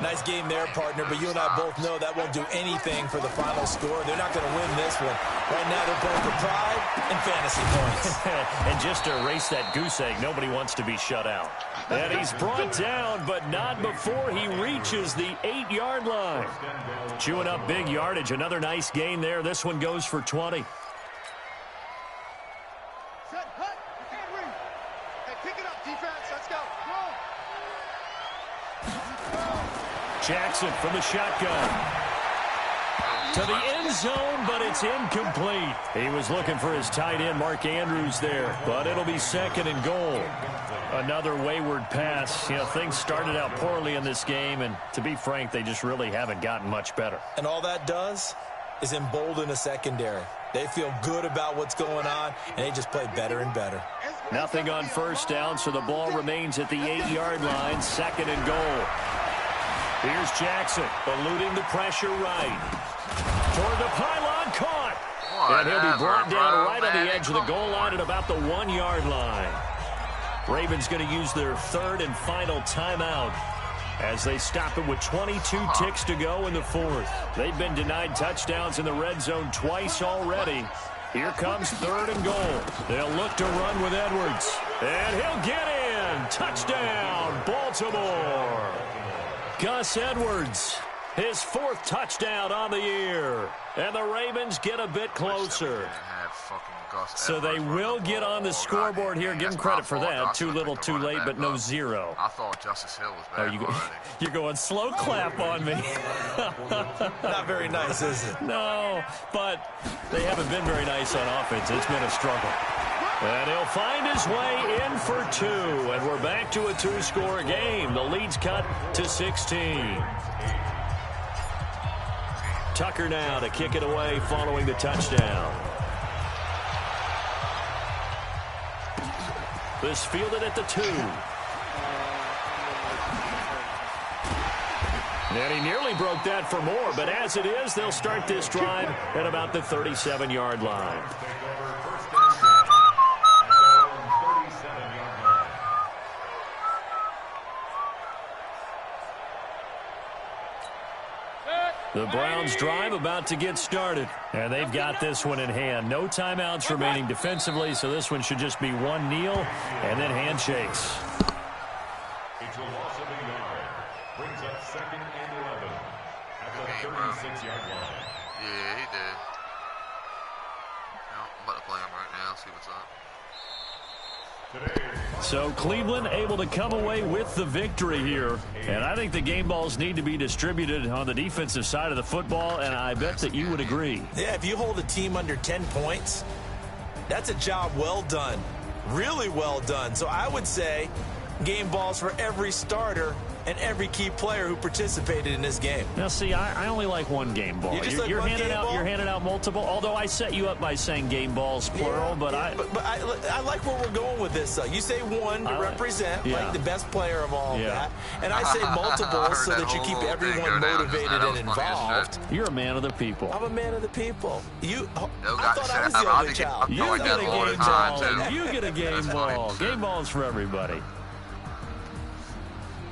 S4: Nice game there, partner, but you and I both know that won't do anything for the final score. They're not going to win this one. Right now, they're playing for pride and fantasy points.
S3: And just to erase that goose egg, nobody wants to be shut out. And he's brought down, but not before he reaches the 8-yard line. Chewing up big yardage. Another nice gain there. This one goes for 20.
S5: Set, hut, and read. Hey, pick it up, defense. Let's go.
S3: Jackson from the shotgun. To the end zone, but it's incomplete. He was looking for his tight end, Mark Andrews, there, but it'll be 2nd and goal. Another wayward pass. You know, things started out poorly in this game, and to be frank, they just really haven't gotten much better.
S4: And all that does is embolden a secondary. They feel good about what's going on, and they just play better and better.
S3: Nothing on first down, so the ball remains at the 8-yard line, 2nd and goal. Here's Jackson, eluding the pressure right. Toward the pylon, caught. And he'll be brought down right on the edge of the goal line at about the 1-yard line. Ravens going to use their 3rd and final timeout as they stop it with 22 ticks to go in the 4th. They've been denied touchdowns in the red zone twice already. Here comes 3rd and goal. They'll look to run with Edwards. And he'll get in. Touchdown, Baltimore. Gus Edwards, his 4th touchdown on the year. And the Ravens get a bit closer. So they will get on the scoreboard here. Give them credit for that. Too little, too late, but no 0.
S2: I thought Justice Hill was bad.
S3: You're going slow clap on me.
S4: Not very nice, is it?
S3: No, but they haven't been very nice on offense. It's been a struggle. And he'll find his way in for 2. And we're back to a 2-score game. The lead's cut to 16. Tucker now to kick it away following the touchdown. This fielded at the 2. And he nearly broke that for more, but as it is, they'll start this drive at about the 37-yard line. The Browns drive about to get started, and they've got this one in hand. No timeouts remaining defensively, so this one should just be one kneel and then handshakes.
S7: It's a loss of a yard. Brings up 2nd and 11.
S2: game, bro. Yeah, he did. I'm about to play him right now, see what's up.
S3: So Cleveland able to come away with the victory here. And I think the game balls need to be distributed on the defensive side of the football, and I bet that you would agree.
S4: Yeah, if you hold a team under 10 points, that's a job well done. Really well done. So I would say game balls for every starter and every key player who participated in this game.
S3: Now, see, I only like one game ball. You're handing out multiple. Although I set you up by saying game balls plural, but I
S4: like where we're going with this. You say one to represent, like the best player of all of that, and I say multiple so that you keep everyone motivated and involved.
S3: You're a man of the people.
S4: I'm a man of the people. I thought I was the only child.
S3: You get a game ball. You get a game ball. Game balls for everybody.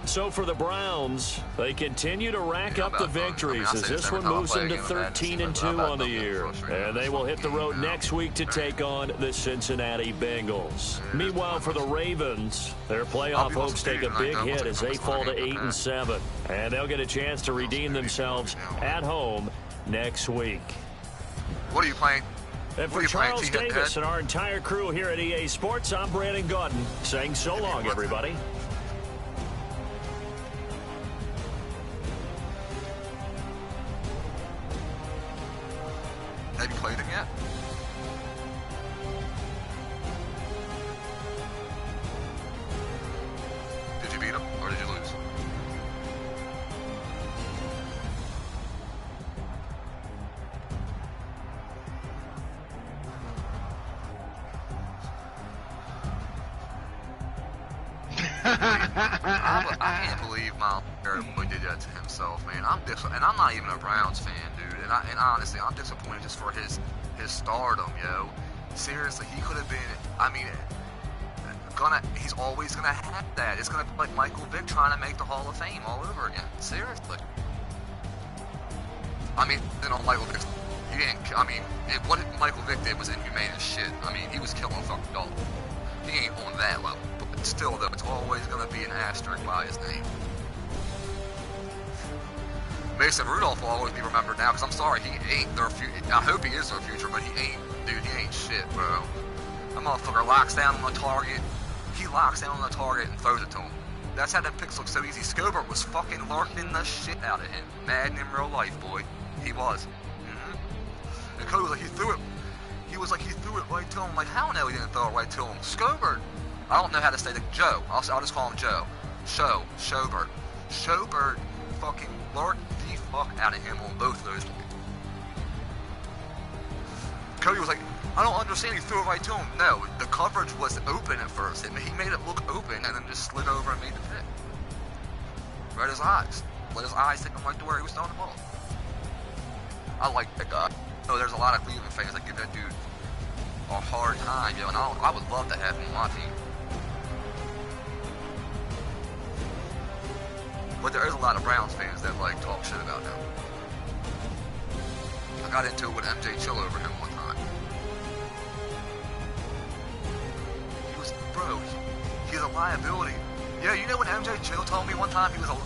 S3: So for the Browns, they continue to rack up the victories as this one moves into 13-2 on the year. And they will hit the road next week to take on the Cincinnati Bengals. Meanwhile, for the Ravens, their playoff hopes take a big hit as they fall to 8-7. And they'll get a chance to redeem themselves at home next week.
S2: What are you playing?
S3: And for Charles Davis and our entire crew here at EA Sports, I'm Brandon Gaudin saying so long, everybody.
S2: Have you played him yet? Did you beat him, or did you lose? I can't believe Miles Garrett did that to himself, man. And I'm not even a Browns fan, dude. And honestly, I'm disappointed just for his stardom, yo. Seriously, he could have been. I mean, he's always gonna have that. It's gonna be like Michael Vick trying to make the Hall of Fame all over again. Seriously. I mean, Michael Vick. What Michael Vick did was inhumane as shit. I mean, he was killing fucking dogs. He ain't on that level. But still, though, it's always going to be an asterisk by his name. Mason Rudolph will always be remembered now, because I'm sorry, he ain't their future. I hope he is their future, but he ain't, dude, he ain't shit, bro. That motherfucker locks down on the target. He locks down on the target and throws it to him. That's how them picks look so easy. Scobert was fucking larking the shit out of him. Madden in real life, boy. He was. And Cody was like, he threw it. He was like, he threw it right to him. Like, how no, he didn't throw it right to him? Scobert. I don't know how to say that. Joe. I'll just call him Joe. Schobert. Schobert fucking larked the fuck out of him on both of those plays. Cody was like, I don't understand. He threw it right to him. No, the coverage was open at first. He made it look open and then just slid over and made the pick. Right his eyes. Let his eyes take him right to where he was throwing the ball. I like that guy. So there's a lot of Cleveland fans that give that dude a hard time, and I would love to have him on my team. But there is a lot of Browns fans that like talk shit about him. I got into it with MJ Chill over him one time. He's a liability. Yeah, you know what MJ Chill told me one time? He was a...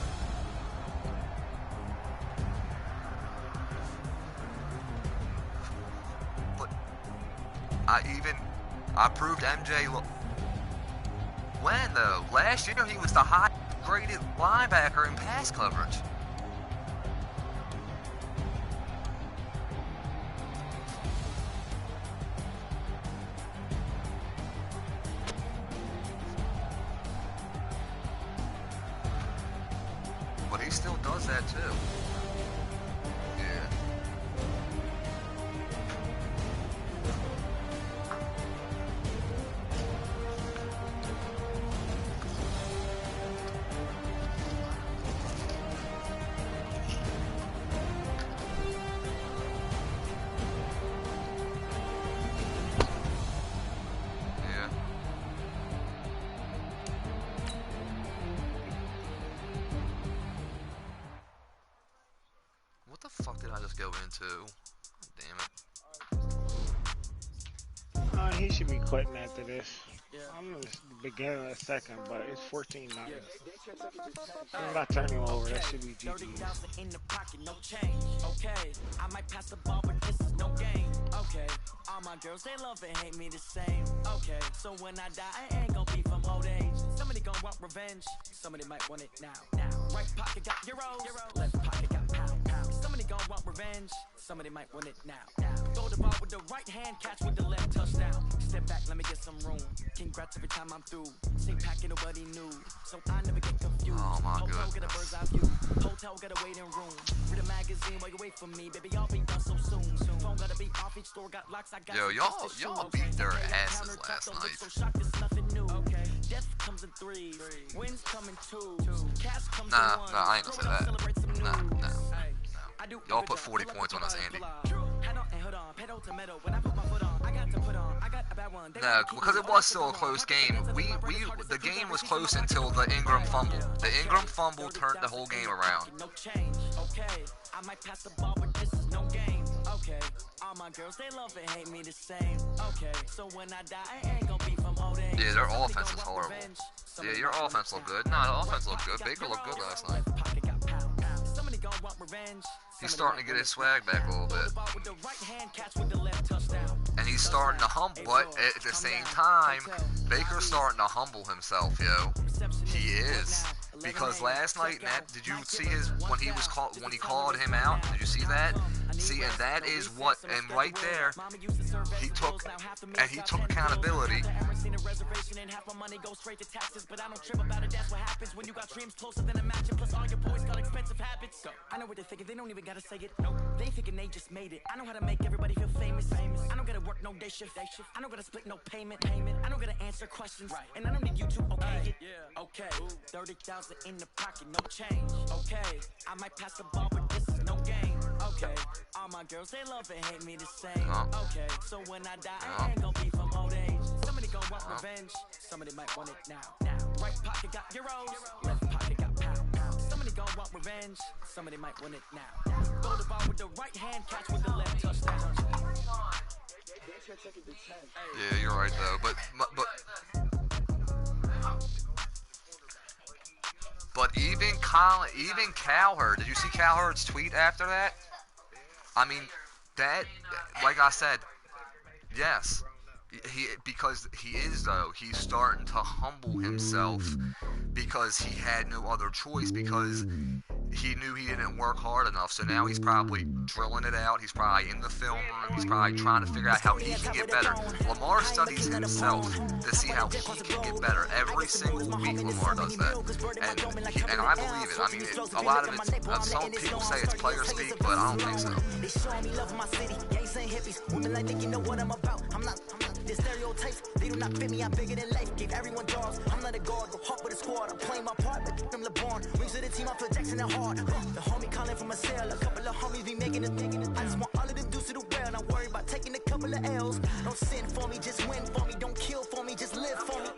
S2: I proved MJ. When though? Last year he was the highest graded linebacker in pass coverage. But he still does that too. Yeah. Go into. Damn it.
S8: he should be quitting after this. I'm the beginning of the second, but it's 14-9. I'm not turning him over. That should be GG's.
S9: Okay, I might pass the ball, but this is no game. Okay, all my girls, they love and hate me the same. Okay, so when I die, I ain't gonna be from old age. Somebody gonna want revenge. Somebody might want it now. Right pocket got euros. Left pocket got pound. Somebody gonna want revenge. Somebody might want it now. Throw the ball with the right hand, catch with the left, touchdown. Step back, let me get some room. Congrats every time I'm through. Same packet, nobody knew. So I never get confused.
S2: Oh my
S9: Hotel, get a bird's eye view. Hotel, get a waiting room. Read a magazine while you wait for me. Baby, I'll be done so soon. Phone gotta be off, each store got locks. I got
S2: yo, y'all beat their asses last night.
S9: So shocked, it's nothing new. Okay. Death comes in threes. Wins come in twos. Cash comes in ones.
S2: Nah, I ain't gonna say that. Nah. Y'all put 40 points on us, Andy. No, because it was still a close game. The game was close until the Ingram fumble. The Ingram fumble turned the whole game around.
S9: Okay, I might pass the ball, but this is no game. Okay, all my girls, they love and hate me the same. Okay, so when I die, I ain't gonna be from old age.
S2: Yeah, their offense is horrible. Yeah, your offense looked good. Nah, the offense looked good. Baker looked good last night. He's starting to get his swag back a little bit. And he's starting to humble, but at the same time, Baker's starting to humble himself, yo. He is. Because last night, did you see when he called him out? Did you see that? See, and that is what, and right there, he took accountability.
S9: I know what they're thinking, they don't even gotta say it. They thinking they just made it. I know how to make everybody feel famous. I don't gotta work no day shift. I don't gotta split no payment. I don't gotta answer questions. And I don't need you to okay it. Okay, 30,000 in the pocket, no change. Okay, I might pass the ball, but this is no game. Okay, all my girls, they love and hate me the same. Okay, so when I die, I ain't gonna be from old age. Somebody gonna want revenge. Somebody might want it now. Right pocket got euros. Left pocket got pound. Somebody gonna want revenge. Somebody might want it now. Throw the ball with the right hand, catch with the left, touchdown.
S2: Yeah, you're right though. But even Cowherd, did you see Cowherd's tweet after that? I mean, that, like I said, yes, because he's starting to humble himself because he had no other choice, because he knew he didn't work hard enough. So now he's probably drilling it out. He's probably in the film room. He's probably trying to figure out how he can get better. Lamar studies himself to see how he can get better. Every single week Lamar does that. And I believe it. I mean, a lot of it, some people say it's player speak, but I don't think so.
S9: They show me love my city, gangs and hippies. Women like think you know what I'm about. I'm not the stereotypes, they do not fit me. I'm bigger than life, gave everyone jobs. I'm not a guard, go hop with a squad. I'm playing my part, but them LeBron. Rings to the team, I feel Jackson and hard. The homie calling from a cell, a couple of homies be making it. I just want all of them dudes to do well, not worry about taking a couple of L's. Don't sin for me, just win for me. Don't kill for me, just live for me.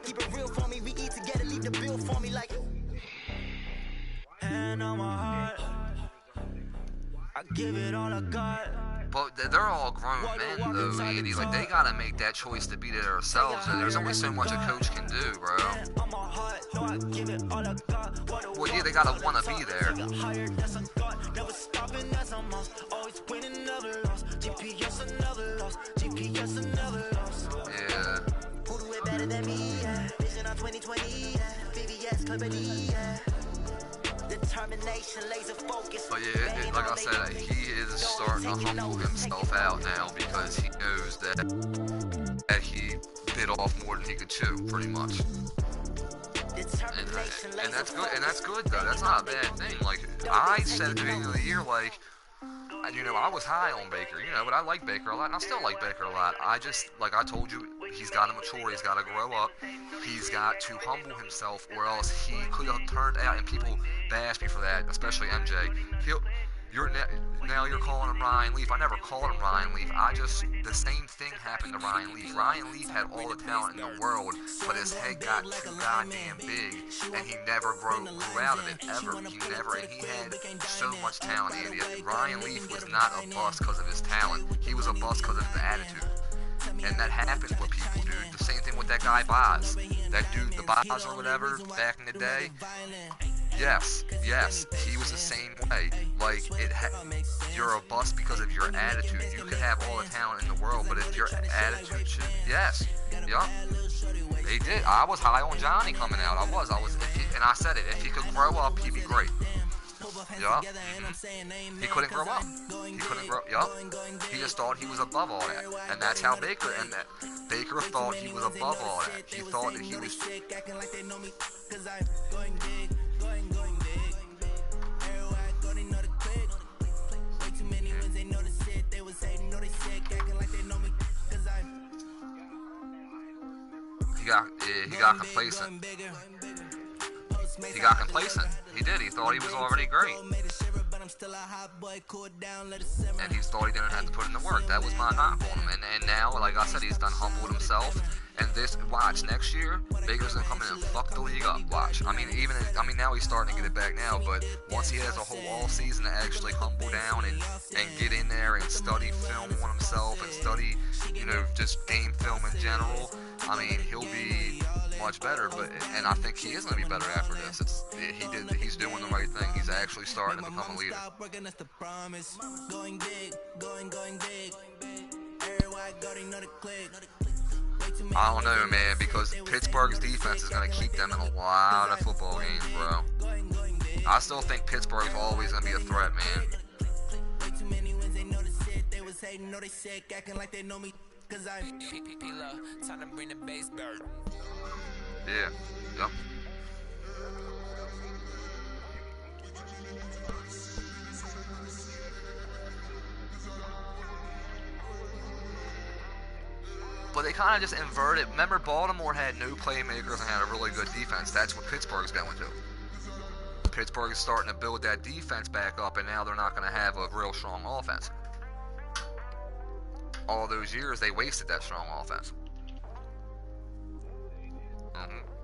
S9: Keep it real for me, we eat together, leave the bill for me like. Hand on my heart, I give it all I got.
S2: But they're all grown men, though, Andy. Like, they gotta make that choice to be to themselves. And there's only so much a coach can do, bro. Well, yeah, they gotta wanna be there.
S9: Yeah. Determination, laser focus.
S2: But yeah, like I said, he is starting to humble himself out now because he knows that he bit off more than he could chew, pretty much. And that's good. And that's good though. That's not a bad thing. Like I said at the beginning of the year, like. You know, I was high on Baker, you know, but I like Baker a lot, and I still like Baker a lot. I just, like I told you, he's got to mature, he's got to grow up, he's got to humble himself, or else he could have turned out, and people bash me for that, especially MJ. Now you're calling him Ryan Leaf. I never called him Ryan Leaf. The same thing happened to Ryan Leaf. Ryan Leaf had all the talent in the world, but his head got too goddamn big, and he never grew out of it, ever. He had so much talent, Andy. Ryan Leaf was not a bust because of his talent. He was a bust because of his attitude. And that happens with people, dude. The same thing with that guy Boz. That dude, the Boz or whatever, back in the day. Yes, he was the same way. Like, you're a bust because of your attitude. You can have all the talent in the world, but if your attitude should, yes, yeah. They did. I was high on Johnny coming out. I was, and I said it. If he could grow up, he'd be great. Yeah. He couldn't grow up. Yeah. He just thought he was above all that, and that's how Baker. And that Baker thought he was above all that. He thought that he was. He got complacent. He got complacent. He did. He thought he was already great. And he thought he didn't have to put in the work. That was my knock on him. And now, like I said, he's done humbled himself. And watch, next year, Baker's going to come in and fuck the league up. Watch. I mean, now he's starting to get it back now, but once he has a whole all season to actually humble down and get in there and study film on himself and study, just game film in general, I mean, he'll be much better, and I think he is going to be better after this. He's doing the right thing. He's actually starting to become a leader. I don't know, man, because Pittsburgh's defense is going to keep them in a lot of football games, bro. I still think Pittsburgh's always going to be a threat, man. Yeah, yep. But they kind of just inverted. Remember, Baltimore had no playmakers and had a really good defense. That's what Pittsburgh's going to. Pittsburgh is starting to build that defense back up, and now they're not going to have a real strong offense. All those years, they wasted that strong offense.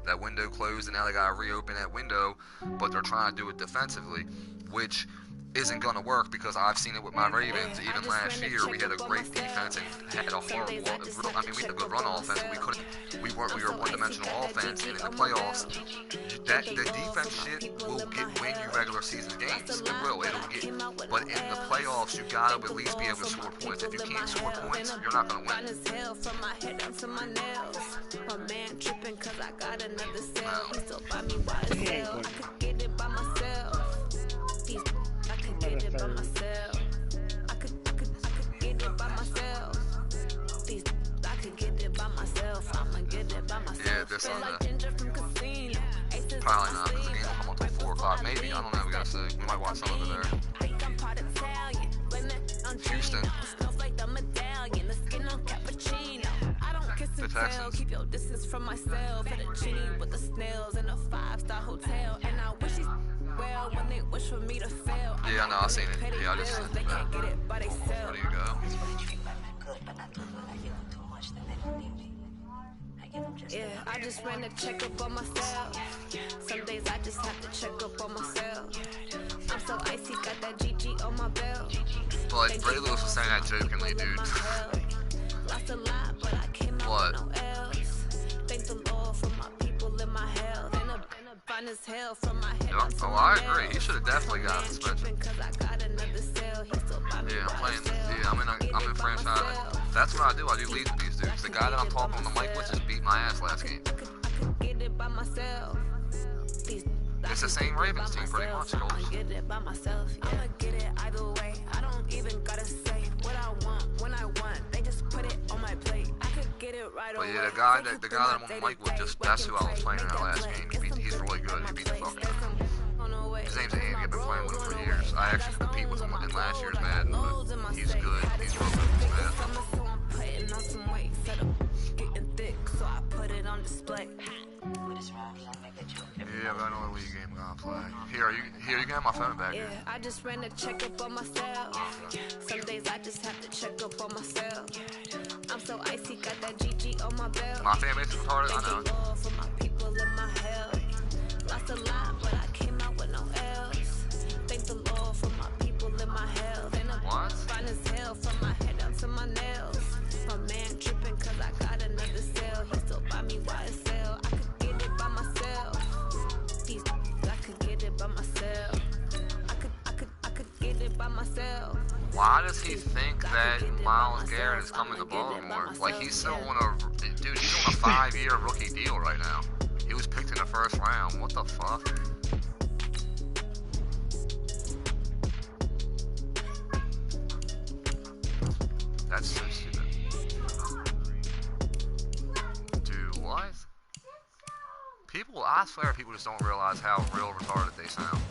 S2: That window closed, and now they got to reopen that window, but they're trying to do it defensively, which isn't going to work because I've seen it with my Ravens. Even last year, we had a great defense and had a horrible. We had a good run offense, but we were one-dimensional offense. And in the playoffs, the defense shit will win you regular season games. It will. But in the playoffs, you gotta at least be able to score points. If you can't score points, you're not gonna win.
S9: Get it by myself. I could get it by myself. I could get it by myself. I'ma get it by myself.
S2: Yeah, this on the probably not, because the game will come on until 4 o'clock. Maybe, I don't know, we gotta see. We might watch some of it there. Houston. The Texans.
S9: Keep your distance from myself. At a genie with the snails in a 5-star hotel. And I wish he's well when they wish for me to fail.
S2: Yeah, no, I seen it. Yeah, I just sent it back. There you go.
S9: Yeah, I just ran a checkup on myself. Some days I just have to check up on myself. I'm so icy, got that GG on my belt.
S2: But Ray Lewis was saying that jokingly, dude.
S9: Lost a lot, but I came out with no else. Thank the Lord for my people in my health. And a fine as hell from my head.
S2: Oh, I agree. He should have definitely got a suspension. Yeah, I'm playing. Yeah, I'm in franchise. That's what I do. I do leads with these dudes. The guy that I'm talking on the mic with just beat my ass last game. It's the same Ravens team, pretty much.
S9: I'ma get it by myself. I'ma get it either way. I don't even gotta say what I want when I want. They just put it on my plate. I could get it right away.
S2: But yeah, the guy that I'm on the mic with, that's who I was playing in that last game. He's really good. He beat the fuck out of him. His name's Andy. I've been playing with him for years. I actually compete with him in last year's Madden, but he's good. He's real good with Madden.
S9: Putting on some weight, set up getting thick, so I put it on display.
S2: Yeah, I got another league game I'm gonna play. Here, you can have my phone back.
S9: Yeah, I just ran a checkup on myself. Some days I just have to check up on myself. I'm so icy, got that GG on my belt.
S2: My family's retarded, I know.
S9: For my people in my health. Lost a lot, but I came out with no else. Thank the Lord for my people in my health. And I'm fine as hell from my head down to my nails. My man tripping 'cause
S10: by myself.
S2: Why does he think that Myles Garrett is coming to Baltimore? Like, he's still on a... Dude, he's on a 5-year rookie deal right now. He was picked in the first round. What the fuck? That's so stupid. Dude, what? People, I swear people just don't realize how real retarded they sound.